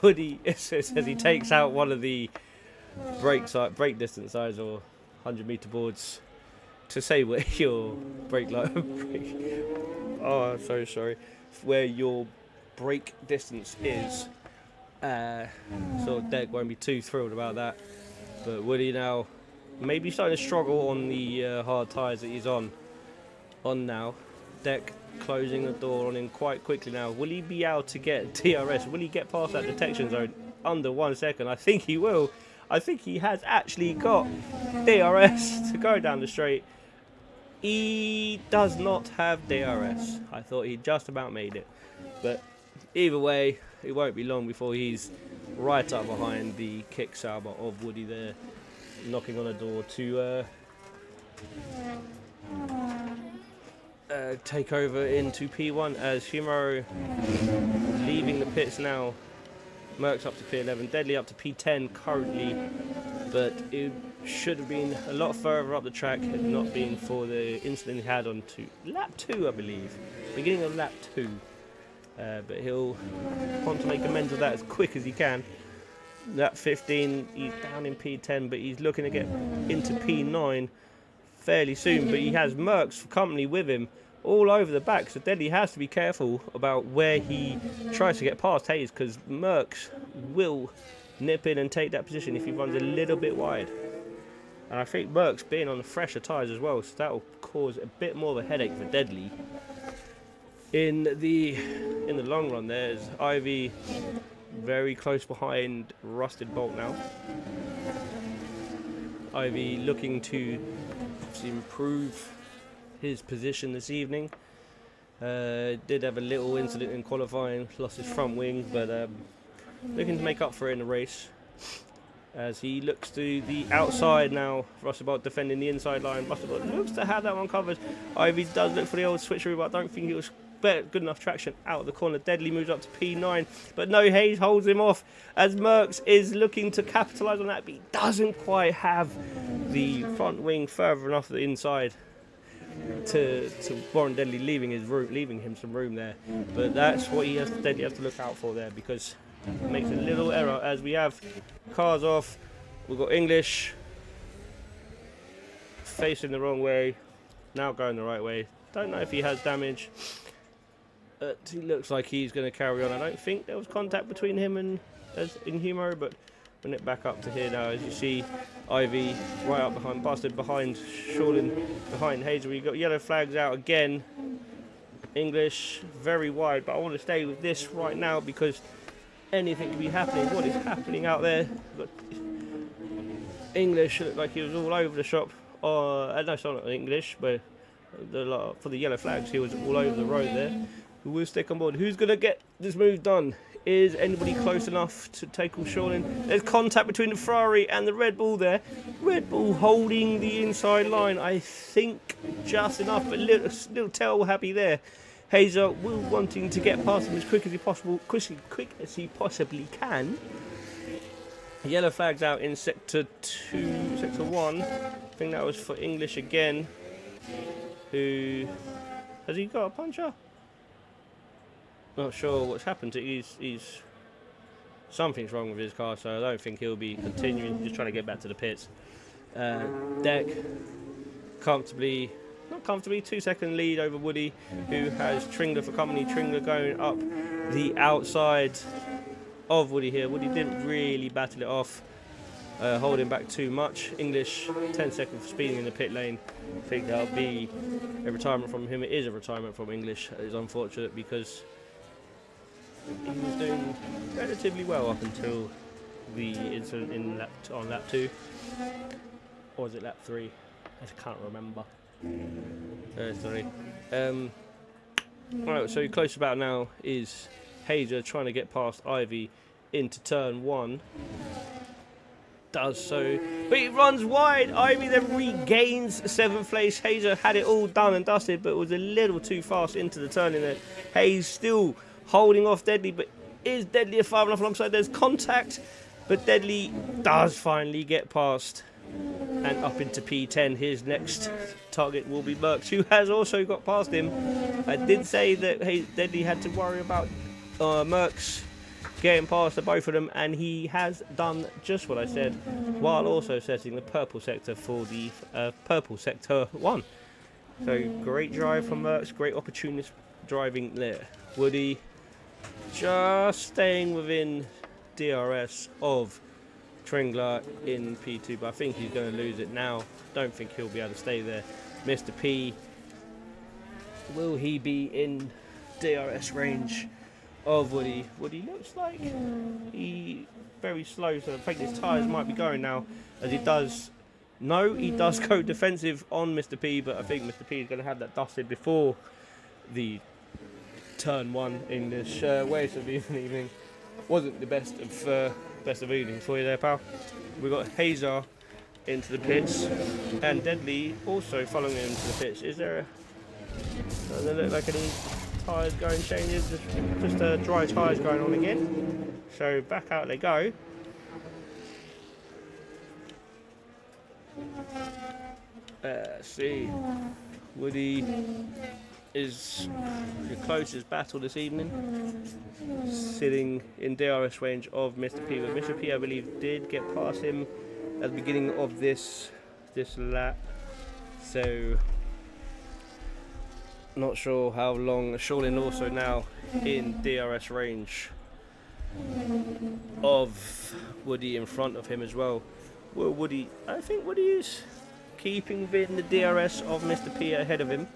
Woody says he takes out one of the brake distance size or 100-meter boards to say where your oh, I'm so sorry. Where your brake distance is. So Deck won't be too thrilled about that. But Woody now maybe starting to struggle on the hard tyres that he's on now. Deck closing the door on him quite quickly now. Will he be able to get DRS? Will he get past that detection zone under 1 second? I think he will. I think he has actually got DRS to go down the straight. He does not have DRS. I thought he just about made it. But either way, it won't be long before he's right up behind the kick salver of Woody there, knocking on a door to take over into P1 as Humoro leaving the pits now. Merckx up to P11, Deadly up to P10 currently, but it should have been a lot further up the track had not been for the incident he had on lap 2, I believe, beginning of lap 2. But he'll want to make amends of that as quick as he can. Lap 15, he's down in P10, but he's looking to get into P9 fairly soon. But he has Merckx for company with him all over the back. So Deadly has to be careful about where he tries to get past Hayes, because Merckx will nip in and take that position if he runs a little bit wide. And I think Merckx being on the fresher tyres as well, so that will cause a bit more of a headache for Deadly. In the long run, there's Ivy very close behind Rusted Bolt now. Ivy looking to improve his position this evening. Did have a little incident in qualifying, lost his front wing, but looking to make up for it in the race. As he looks to the outside now, Rusted Bolt defending the inside line. Rusted Bolt looks to have that one covered. Ivy does look for the old switcheroo, but I don't think it was good enough traction out of the corner. Deadly moves up to P9, but no, Hayes holds him off as Merckx is looking to capitalise on that, but he doesn't quite have the front wing further enough to the inside to warrant Deadly leaving him some room there. But that's what Deadly has to look out for there, because it makes a little error as we have cars off. We've got English facing the wrong way, now going the right way. Don't know if he has damage. He looks like he's going to carry on. I don't think there was contact between him and Inhumo, but bring it back up to here now. As you see, Ivy right up behind, busted behind Shortland, behind Hazel. You've got yellow flags out again. English very wide, but I want to stay with this right now because anything could be happening. What is happening out there? Got English looked like he was all over the shop. No, it's not English, but for the yellow flags, he was all over the road there. Who will stick on board? Who's going to get this move done? Is anybody close enough to tackle Shortland? There's contact between the Ferrari and the Red Bull there. Red Bull holding the inside line, I think just enough, but little tail happy there. Hazer will wanting to get past him as quick as he possibly can. Yellow flags out in sector 1. I think that was for English again. Who has he got a puncher? Not sure what's happened to he's something's wrong with his car, so I don't think he'll be continuing. Just trying to get back to the pits. Deck comfortably, not comfortably, 2-second lead over Woody, who has Tringler for company. Tringler going up the outside of Woody here. Woody didn't really battle it off, holding back too much. English 10 seconds for speeding in the pit lane. I think that'll be a retirement from him. It is a retirement from English. It is unfortunate because he was doing relatively well up until the incident on lap 2, or was it lap 3? I can't remember. Sorry. Right, so close about now is Hazer trying to get past Ivy into turn 1. Does so, but he runs wide. Ivy then regains 7th place. Hazer had it all done and dusted, but was a little too fast into the turn in there. Hayes still holding off Deadly, but is Deadly far enough alongside? There's contact, but Deadly does finally get past and up into P10. His next target will be Merckx, who has also got past him. I did say that Deadly had to worry about Merckx getting past the both of them, and he has done just what I said, while also setting the purple sector for the purple sector 1. So great drive from Merckx, great opportunist driving there. Woody just staying within DRS of Tringler in P2, but I think he's going to lose it now. Don't think he'll be able to stay there. Mr. P, will he be in DRS range of Woody? Woody looks like he very slow, so I think his tyres might be going now, as he does. No, he does go defensive on Mr. P, but I think Mr. P is going to have that dusted before the turn 1 in this way. So the evening wasn't the best of evenings for you there, pal. We got Hazer into the pits and Deadly also following him into the pits. Is there does there look like any tyres going changes? Just dry tyres going on again. So back out they go. Let's see. Woody is the closest battle this evening, sitting in DRS range of Mr. P. But Mr. P, I believe, did get past him at the beginning of this lap. So Not sure how long. Shaolin also now in DRS range of Woody in front of him as well. Well, Woody, I think Woody is keeping within the DRS of Mr. P ahead of him.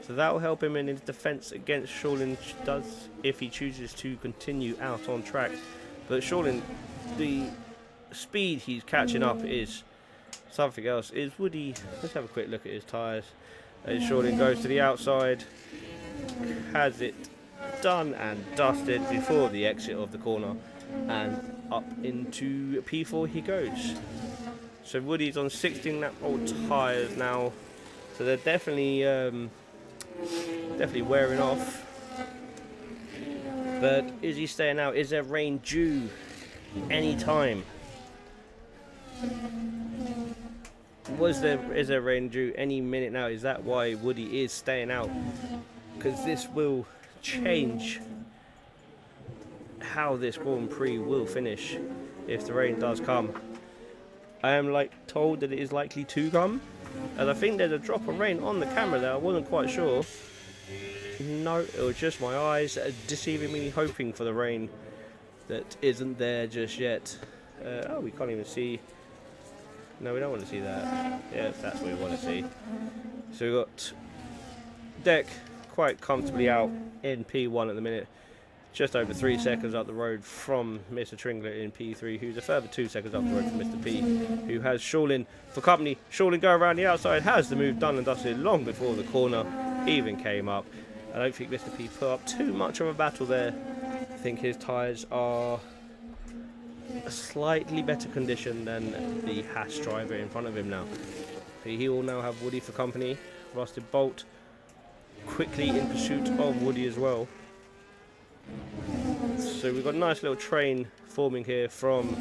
So that will help him in his defence against Shaolin, does if he chooses to continue out on track. But Shaolin, the speed he's catching up is something else. Is Woody, let's have a quick look at his tyres. As Shaolin goes to the outside, has it done and dusted before the exit of the corner, and up into P4 he goes. So Woody's on 16 lap old tyres now, so they're definitely wearing off. But is he staying out? Is there rain due any time? Is there rain due any minute now? Is that why Woody is staying out? Because this will change how this Grand Prix will finish if the rain does come. I am told that it is likely to come, and I think there's a drop of rain on the camera there. I wasn't quite sure. No, it was just my eyes deceiving me, hoping for the rain that isn't there just yet. Oh, we can't even see. No, we don't want to see that. Yes, that's what we want to see. So we've got Deck quite comfortably out in P1 at the minute. Just over 3 seconds up the road from Mr. Tringler in P3, who's a further 2 seconds up the road from Mr. P, who has Shaolin for company. Shaolin go around the outside, has the move done and dusted long before the corner even came up. I don't think Mr. P put up too much of a battle there. I think his tyres are a slightly better condition than the Haas driver in front of him now. He will now have Woody for company. Rusted Bolt quickly in pursuit of Woody as well. So we've got a nice little train forming here from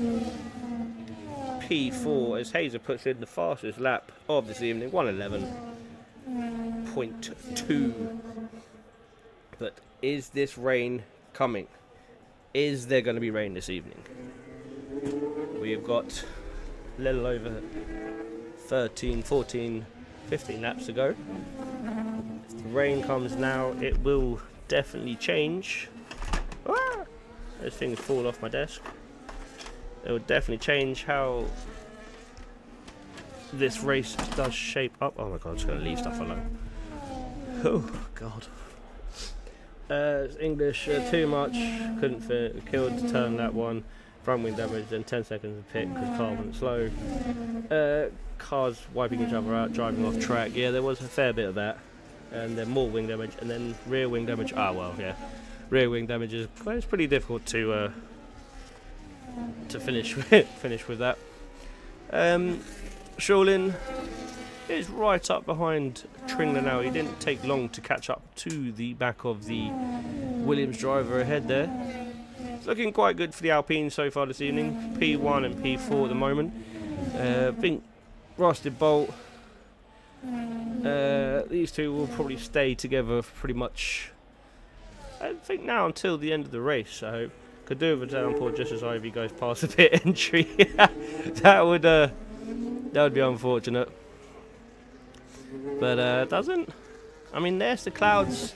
P4 as Hazer puts in the fastest lap of this evening, 1:11.2. But is this rain coming? Is there going to be rain this evening? We've got a little over 13, 14, 15 laps to go. If the rain comes now, it will definitely change. Ah! Those things fall off my desk. It will definitely change how this race does shape up. Oh my god, I'm just going to leave stuff alone. Oh god. English too much, couldn't fit, killed to turn that one. Front wing damage, then 10 seconds of pit because car went slow. Cars wiping each other out, driving off track. Yeah, there was a fair bit of that. And then more wing damage, and then rear wing damage. Ah, well, yeah. Rear wing damage is it's pretty difficult to finish with that. Shaolin is right up behind Tringler now. He didn't take long to catch up to the back of the Williams driver ahead there. It's looking quite good for the Alpine so far this evening. P1 and P4 at the moment. I think Rusted Bolt. These two will probably stay together pretty much, I think, now until the end of the race. I hope. Could do with a downpour just as Ivy goes past the pit entry. that would be unfortunate. But doesn't. I mean, there's the clouds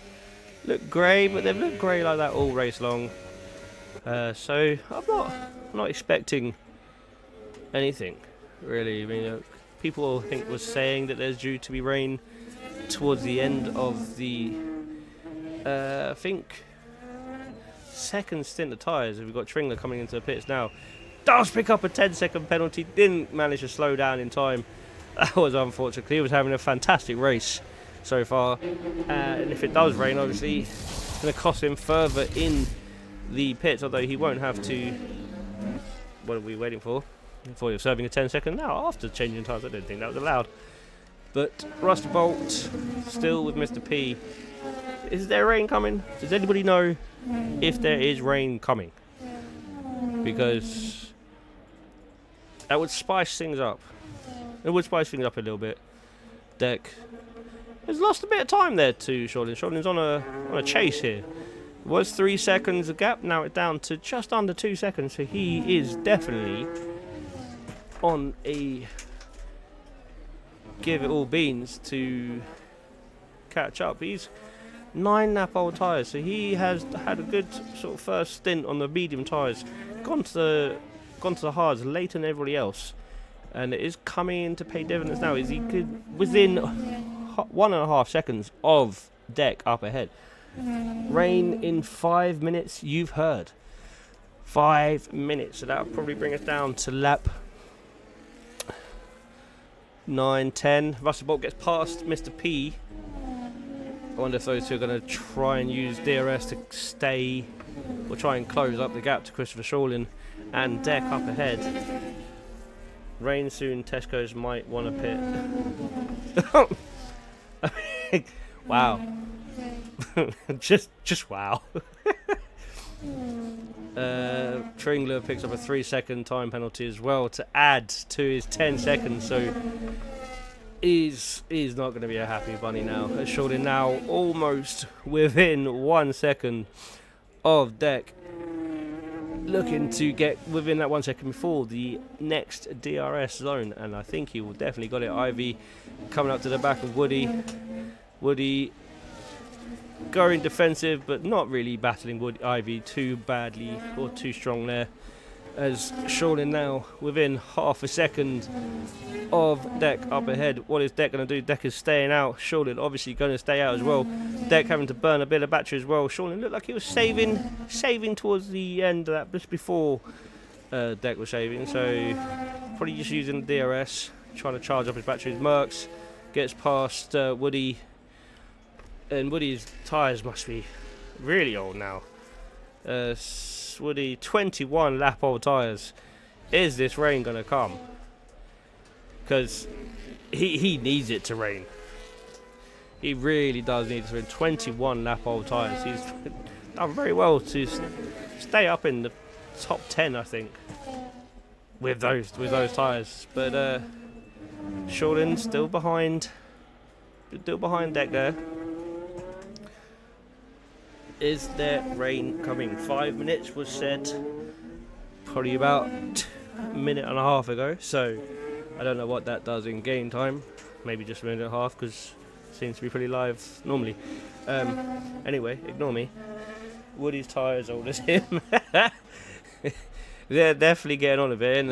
look grey, but they've looked grey like that all race long. So I'm not expecting anything really. I mean, people I think was saying that there's due to be rain towards the end of the I think second stint of tyres. We've got Tringler coming into the pits now. Does pick up a 10-second penalty. Didn't manage to slow down in time. That was unfortunate. He was having a fantastic race so far. And if it does rain, obviously, it's going to cost him further in the pits. Although he won't have to. What are we waiting for? Before you're serving a 10-second now. After changing tyres, I didn't think that was allowed. But Rusty Bolt still with Mr. P. Is there rain coming? Does anybody know if there is rain coming? Because that would spice things up. It would spice things up a little bit. Deck has lost a bit of time there to Shaolin. Shaolin's on a chase here. It was 3 seconds a gap. Now it's down to just under 2 seconds. So he is definitely on a give it all beans to catch up. He's 9 lap old tyres, so he has had a good sort of first stint on the medium tyres, gone to the hards later than everybody else, and it is coming in to pay dividends now. Is he within 1.5 seconds of Deck up ahead? Rain in 5 minutes, you've heard. 5 minutes, so that'll probably bring us down to lap 9, 10. Russell Bolt gets past Mr. P. I wonder if those two are going to try and use DRS to stay or try and close up the gap to Christopher Shawlin and Deck up ahead. Rain soon, Tesco's might want to pit. Wow. just wow. Tringler picks up a 3-second time penalty as well to add to his 10 seconds, so he's not going to be a happy bunny now. Shawlin now almost within 1 second of Deck, looking to get within that 1 second before the next DRS zone, and I think he will definitely got it. Ivy coming up to the back of Woody. Woody going defensive, but not really battling Ivy too badly or too strong there, as Shawlin now within half a second of Deck up ahead. What is Deck going to do? Deck is staying out. Shawlin obviously going to stay out as well. Deck having to burn a bit of battery as well. Shawlin looked like he was saving towards the end of that, just before Deck was saving, so probably just using the DRS, trying to charge up his batteries. Merckx gets past Woody, and Woody's tyres must be really old now. Woody, 21 lap old tyres. Is this rain going to come? Because he needs it to rain. He really does need it to rain. 21 lap old tyres. He's done very well to stay up in the top 10, I think, with those tyres. But Shawlin still behind Deck there. Is there rain coming? 5 minutes was said probably about a minute and a half ago, so I don't know what that does in game time. Maybe just a minute and a half, because it seems to be pretty live normally. Anyway, ignore me. Woody's tyres old as him. They're definitely getting on a bit, aren't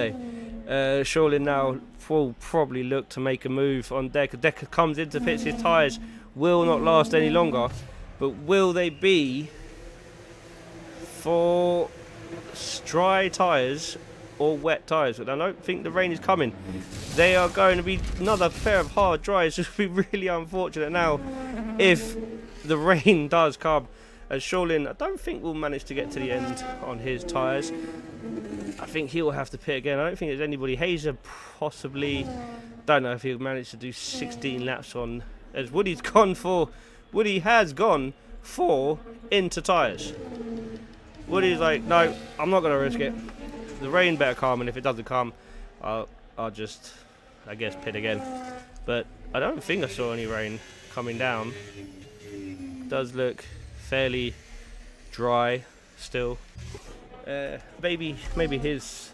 they? Shawlin now will probably look to make a move on Deck. Deck comes into pits. His tyres will not last any longer. But will they be for dry tyres or wet tyres? But I don't think the rain is coming. They are going to be another pair of hard dries. It would be really unfortunate now if the rain does come. As Shawlin, I don't think will manage to get to the end on his tyres. I think he'll have to pit again. I don't think there's anybody. Hazer possibly. Don't know if he'll manage to do 16 laps on. As Woody's gone for. Woody has gone for into tyres. Woody's like, no, I'm not going to risk it. The rain better come, and if it doesn't come, I'll just, I guess, pit again. But I don't think I saw any rain coming down. It does look fairly dry still. Maybe his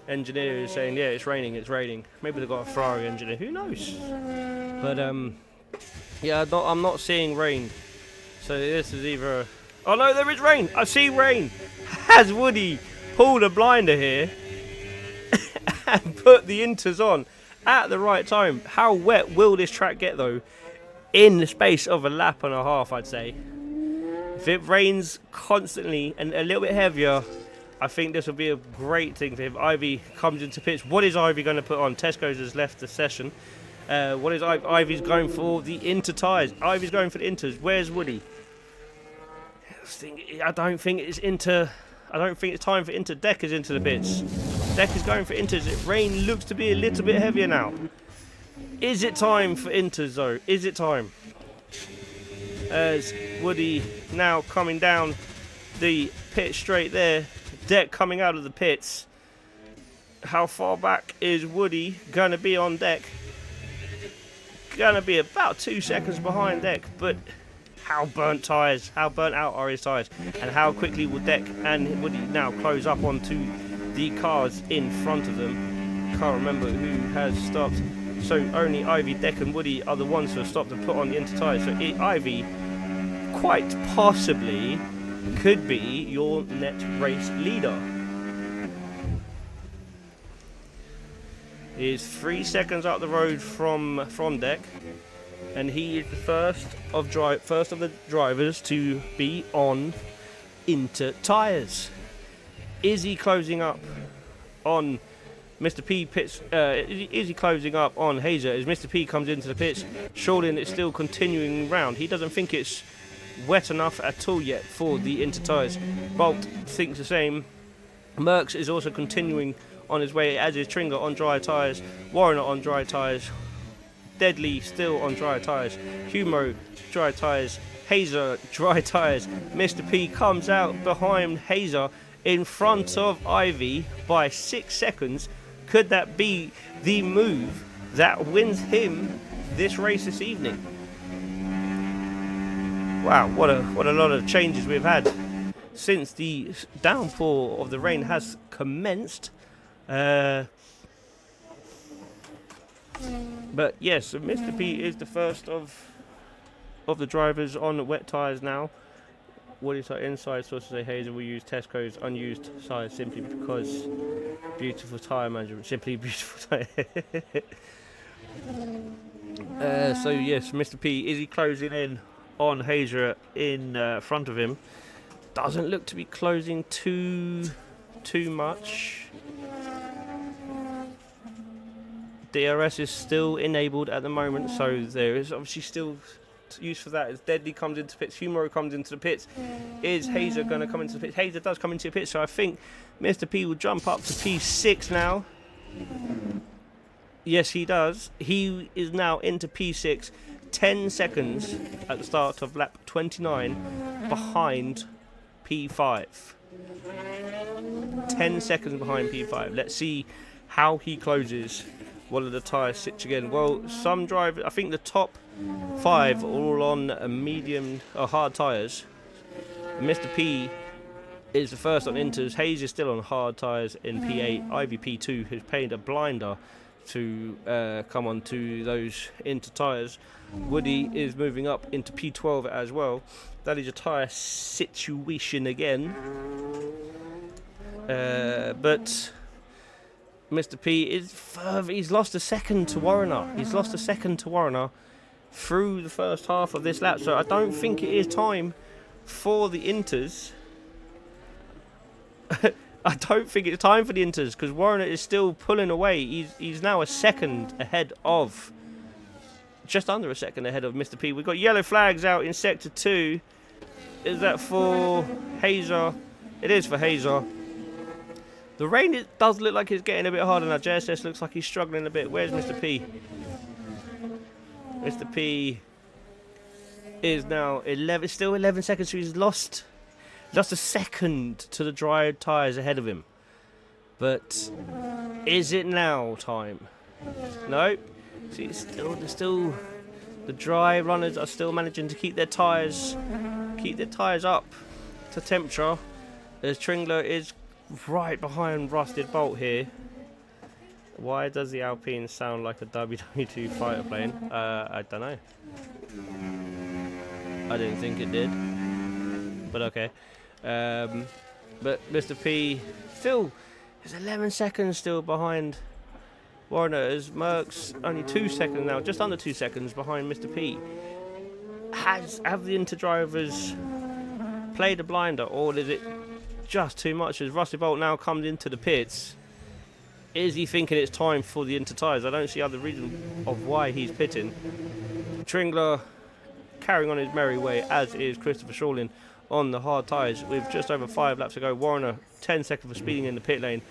engineer is saying, yeah, it's raining. Maybe they've got a Ferrari engineer, who knows? But yeah, I'm not seeing rain. So this is either, oh no, there is rain. I see rain. Has Woody pulled a blinder here and put the inters on at the right time? How wet will this track get though? In the space of a lap and a half, I'd say. If it rains constantly and a little bit heavier, I think this will be a great thing for him. Ivy comes into pitch. What is Ivy going to put on? Tesco's has left the session. What is Ivy's going for? The inter tyres. Ivy's going for the inters. Where's Woody? I don't think it's time for inter. Deck is into the pits. Deck is going for inters. Rain looks to be a little bit heavier now. Is it time for inters though? Is it time? As Woody now coming down the pit straight there. Deck coming out of the pits. How far back is Woody going to be on Deck? Going to be about 2 seconds behind Deck, but how burnt out are his tyres? And how quickly will Deck and Woody now close up onto the cars in front of them? Can't remember who has stopped. So only Ivy, Deck and Woody are the ones who have stopped and put on the inter tyres. So Ivy quite possibly could be your net race leader. He is 3 seconds up the road from Deck, and he is the first of the drivers to be on inter tyres. Is he closing up on Mr. P pits? Is he closing up on Hazer as Mr. P comes into the pits? Shortland is still continuing round. He doesn't think it's wet enough at all yet for the inter tyres. Bolt thinks the same. Merckx is also continuing on his way, as is Tringa on dry tyres, Warner on dry tyres, Deadly still on dry tyres, Humo dry tyres, Hazer dry tyres. Mr. P comes out behind Hazer in front of Ivy by 6 seconds. Could that be the move that wins him this race this evening? Wow, what a lot of changes we've had since the downpour of the rain has commenced. But yes, so Mr. P is the first of the drivers on wet tyres now. What is our inside sources say Hazer will use Tesco's unused size simply because beautiful tyre management. Simply beautiful tyre. So yes, Mr. P, is he closing in on Hazer in front of him? Doesn't look to be closing too much. DRS is still enabled at the moment, so there is obviously still use for that as Deadly comes into pits, Humoro comes into the pits. Is Hazer going to come into the pits? Hazer does come into the pits, so I think Mr. P will jump up to P6 now. Yes, he does. He is now into P6, 10 seconds at the start of lap 29 behind P5. 10 seconds behind P5. Let's see how he closes. What are the tyres sit again? Well, some drivers, I think the top 5 are all on medium or hard tyres. Mr. P is the first on inters. Hayes is still on hard tyres in P8. Ivy P2 has paid a blinder to come on to those inter tyres. Woody is moving up into P12 as well. That is a tyre situation again. But Mr. P is further. He's lost a second to Warner. Through the first half of this lap. So I don't think it is time for the inters. I don't think it's time for the inters because Warner is still pulling away. He's now a second ahead of, just under a second ahead of Mr. P. We've got yellow flags out in sector 2. Is that for Hazer? It is for Hazer. The rain does look like it's getting a bit harder now. JSS looks like he's struggling a bit. Where's Mr. P? Mr. P is now 11, still 11 seconds, so he's lost a second to the dry tyres ahead of him. But is it now time? No. See, still the dry runners are still managing to keep their tyres up to temperature. As Tringler is right behind Rusted Bolt here. Why does the Alpine sound like a WW2 fighter plane? I don't know. I didn't think it did, but okay. But Mr. P still is 11 seconds still behind Warner, as Merckx only 2 seconds now, just under 2 seconds behind Mr. P. Have the inter drivers played a blinder, or is it just too much? As Rusty Bolt now comes into the pits, is he thinking it's time for the inter tyres? I don't see other reason of why he's pitting. Tringler carrying on his merry way, as is Christopher Shawlin on the hard tyres with just over 5 laps to go. Warner 10 seconds for speeding in the pit lane.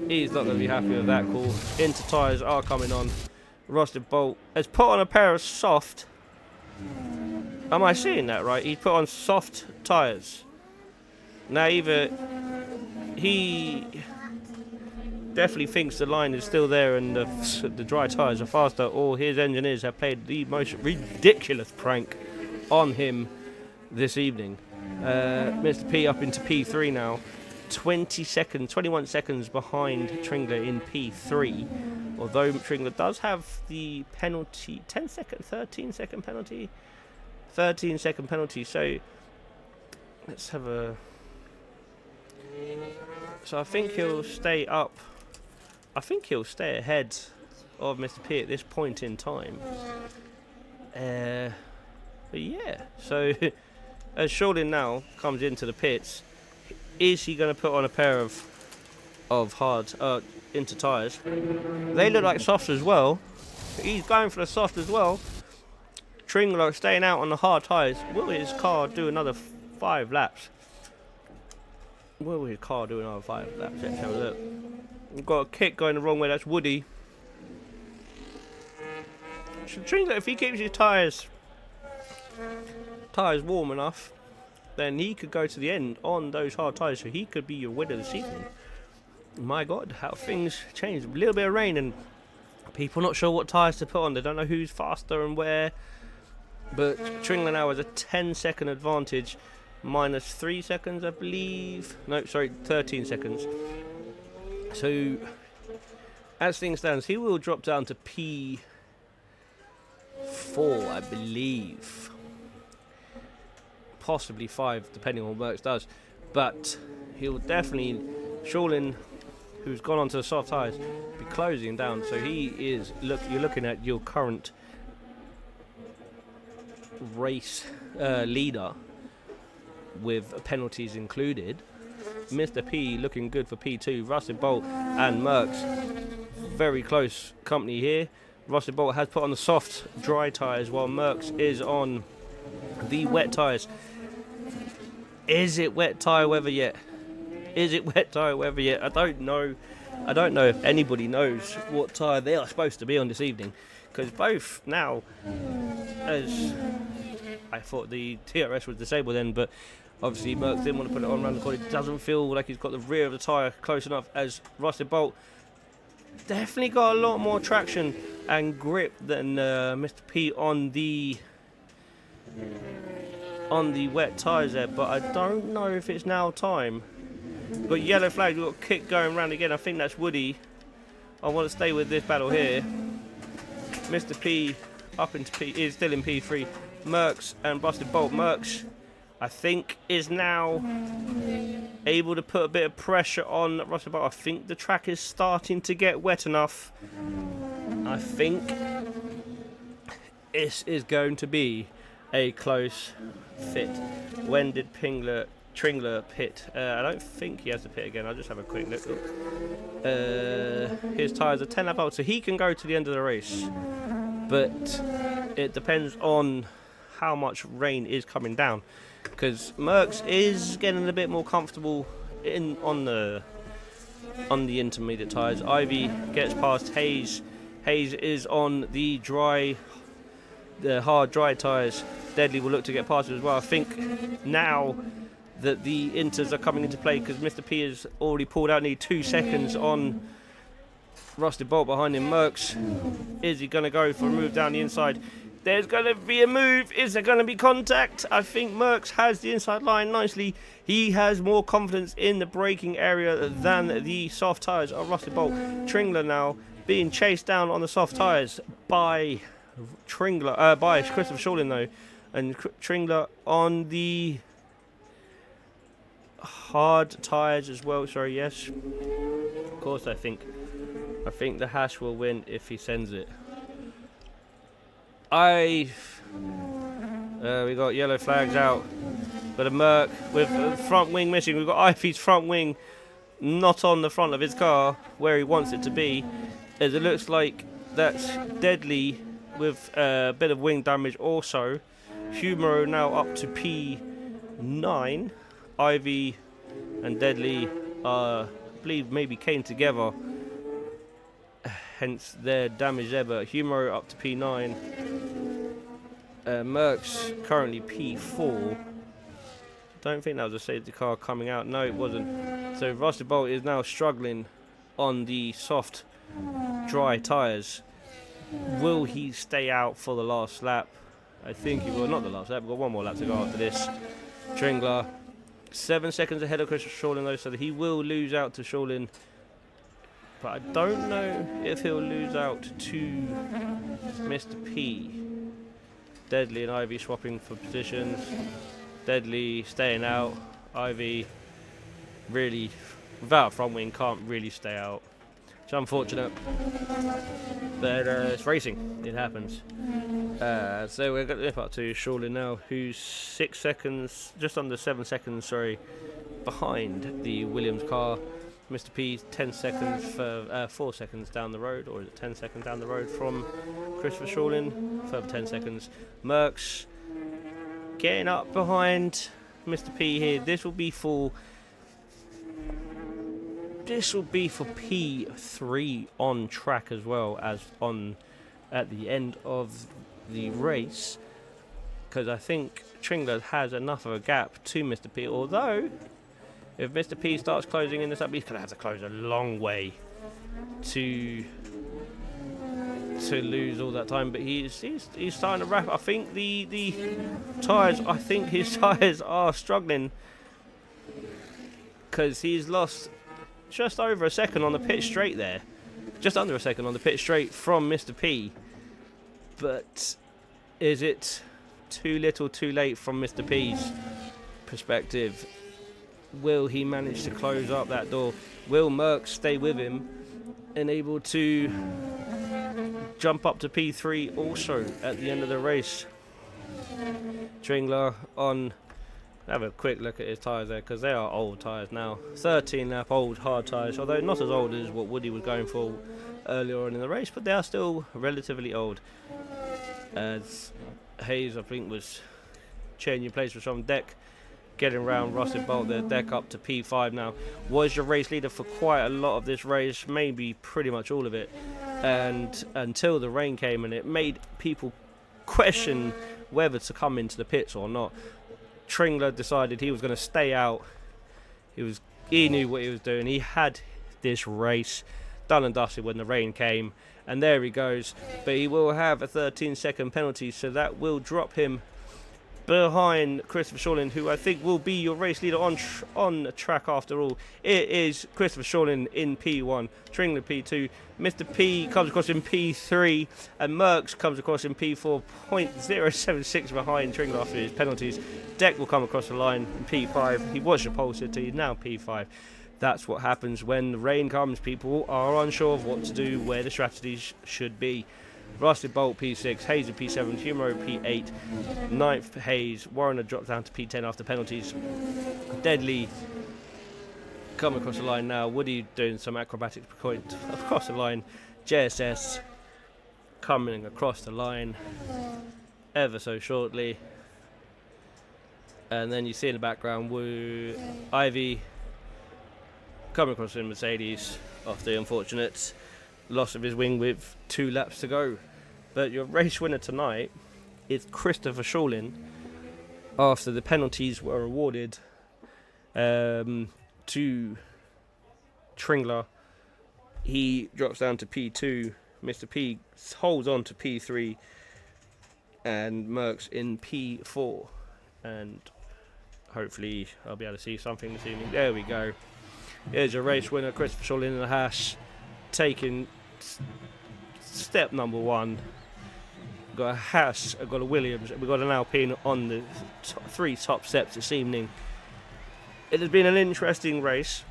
He's not going to be happy with that call. Inter tyres are coming on. Rusted Bolt has put on a pair of soft. Am I seeing that right? He put on soft tyres. Now either he definitely thinks the line is still there and the dry tyres are faster, or his engineers have played the most ridiculous prank on him this evening. Mr. P up into P3 now. 21 seconds behind Tringler in P3. Although Tringler does have the penalty, 13 second penalty. So let's have a. So I think he'll stay up. I think he'll stay ahead of Mr. P at this point in time. But yeah, so as Shorlin now comes into the pits, is he going to put on a pair of hard inter tyres? They look like softs as well. He's going for the soft as well. Tringler staying out on the hard tyres. Will his car do another 5 laps? Will his car do another 5 laps? Let's have a look. We've got a kick going the wrong way. That's Woody. Tringler, if he keeps his tyres warm enough, then he could go to the end on those hard tyres, so he could be your winner this evening. My God, how things changed. A little bit of rain and people not sure what tyres to put on. They don't know who's faster and where. But Tringler now has a 10-second advantage, minus 3 seconds, I believe. No, sorry, 13 seconds. So, as things stand, he will drop down to P4, I believe. Possibly 5, depending on what Merckx does. But he'll definitely, Shorlin, who's gone onto the soft tyres, be closing down. So he is, you're looking at your current race leader with penalties included. Mr. P looking good for P2. Rusty Bolt and Merckx very close company here. Rusty Bolt has put on the soft dry tyres while Merckx is on the wet tyres. Is it wet tyre weather yet? Is it wet tyre weather yet? I don't know. I don't know if anybody knows what tyre they are supposed to be on this evening, because both now, as I thought the TRS was disabled then, but obviously Merckx didn't want to put it on around the corner. It doesn't feel like he's got the rear of the tyre close enough, as Rusty Bolt definitely got a lot more traction and grip than Mr. P on the wet tyres there, but I don't know if it's now time. We've got yellow flag, we've got a kick going round again. I think that's Woody. I want to stay with this battle here. Mr. P up into P, is still in P3. Merckx and Busted Bolt. Merckx, I think, is now able to put a bit of pressure on Russell Bolt. I think the track is starting to get wet enough. I think this is going to be a close fit. When did Tringler pit? I don't think he has to pit again. I'll just have a quick look. His tyres are 10 lap out, so he can go to the end of the race. But it depends on how much rain is coming down, because Merckx is getting a bit more comfortable on the intermediate tyres. Ivy gets past Hayes. Hayes is on the hard dry tyres. Deadly will look to get past it as well. I think now that the inters are coming into play, because Mr. P has already pulled out nearly 2 seconds on Rusty Bolt behind him. Merckx, is he going to go for a move down the inside? There's going to be a move. Is there going to be contact? I think Merckx has the inside line nicely. He has more confidence in the braking area than the soft tyres of Rusty Bolt. Tringler now being chased down on the soft tyres by by Christopher Shorlin though, and Tringler on the hard tyres as well. Sorry, yes. Of course, I think the Hash will win if he sends it. We got yellow flags out, but a Merc with front wing missing. We've got Ivy's front wing not on the front of his car where he wants it to be, as it looks like that's Deadly with a bit of wing damage also. Humoro now up to P9. Ivy and Deadly, I believe, maybe came together, hence their damage there, but Humoro up to P9. Merckx currently P4. Don't think that was a safety car coming out. No, it wasn't. So Rusty Bolt is now struggling on the soft, dry tyres. Will he stay out for the last lap? I think he will. Not the last lap. We've got one more lap to go after this. Tringler 7 seconds ahead of Christopher Shawlin though, so that he will lose out to Shawlin. But I don't know if he'll lose out to Mr. P. Deadly and Ivy swapping for positions. Deadly staying out. Ivy really, without a front wing, can't really stay out. It's unfortunate. But it's racing. It happens. So we're going to nip up to Shawlin now, who's 6 seconds, just under 7 seconds, sorry, behind the Williams car. Mr. P 10 seconds for 4 seconds down the road, or is it 10 seconds down the road from Christopher Shawlin? Further 10 seconds. Merckx getting up behind Mr. P here. This will be for P3 on track as well as on at the end of the race, because I think Tringler has enough of a gap to Mr. P, although if Mr. P starts closing in this up, he's going to have to close a long way to lose all that time. But he's starting to wrap. I think the tyres. I think his tyres are struggling, because he's lost just over a second on the pit straight there, just under a second on the pit straight from Mr. P. But is it too little, too late from Mr. P's perspective? Will he manage to close up that door? Will Merckx stay with him and able to jump up to P3 also at the end of the race? Tringler on. Have a quick look at his tyres there, because they are old tyres now. 13 lap old hard tyres, although not as old as what Woody was going for earlier on in the race, but they are still relatively old. As Hayes, I think, was changing places from deck, getting around Russell Bolt, their deck up to P5 now. Was your race leader for quite a lot of this race, maybe pretty much all of it, and until the rain came, and it made people question whether to come into the pits or not. Tringler decided he was going to stay out. He knew what he was doing. He had this race done and dusted when the rain came, and there he goes. But he will have a 13-second penalty, so that will drop him behind Christopher Shawlin, who I think will be your race leader on track after all. It is Christopher Shawlin in P1, Tringler P2, Mr. P comes across in P3, and Merckx comes across in P4, 0.076 behind Tringler after his penalties. Deck will come across the line in P5. He was your pole sitter, he's now P5. That's what happens when the rain comes. People are unsure of what to do, where the strategies should be. Rusty Bolt P6, Hayes at P7, Humoro P8, 9th Hayes, Warner drops down to P10 after penalties. Deadly come across the line now. Woody doing some acrobatics across the line. JSS coming across the line ever so shortly. And then you see in the background Ivy coming across in Mercedes after the unfortunate loss of his wing with 2 laps to go. But your race winner tonight is Christopher Shawlin after the penalties were awarded to Tringler. He drops down to P2. Mr. P holds on to P3, and Merckx in P4. And hopefully I'll be able to see something this evening. There we go. Here's your race winner, Christopher Shawlin in the Haas, taking step number 1. We've got a Haas, we've got a Williams, we've got an Alpine on the 3 top steps this evening. It has been an interesting race.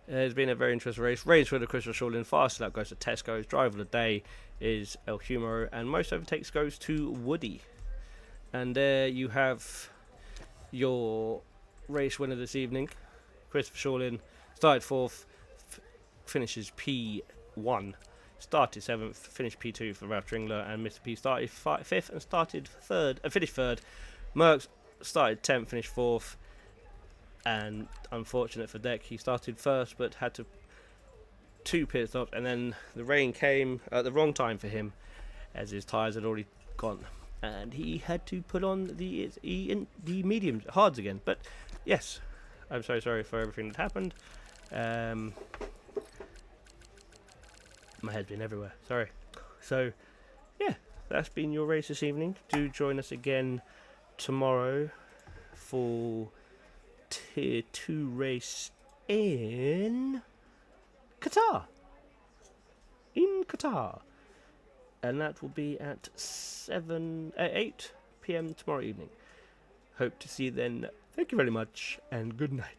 It has been a very interesting race. Race winner Christopher Shawlin, fast lap goes to Tesco's, driver of the day is El Humoro, and most overtakes goes to Woody. And there you have your race winner this evening. Christopher Shawlin started 4th, finishes P1, started 7th, finished P2 for Ralph Tringler, and Mr. P started 5th and started 3rd, finished 3rd. Merckx started 10th, finished 4th, and unfortunate for Deck, he started 1st but had 2 pit stops, and then the rain came at the wrong time for him as his tyres had already gone, and he had to put on the mediums, hards again. But yes, I'm so sorry for everything that happened. My head's been everywhere, sorry. So yeah, that's been your race this evening. Do join us again tomorrow for Tier 2 race in Qatar. And that will be at 8 p.m. tomorrow evening. Hope to see you then. Thank you very much, and good night.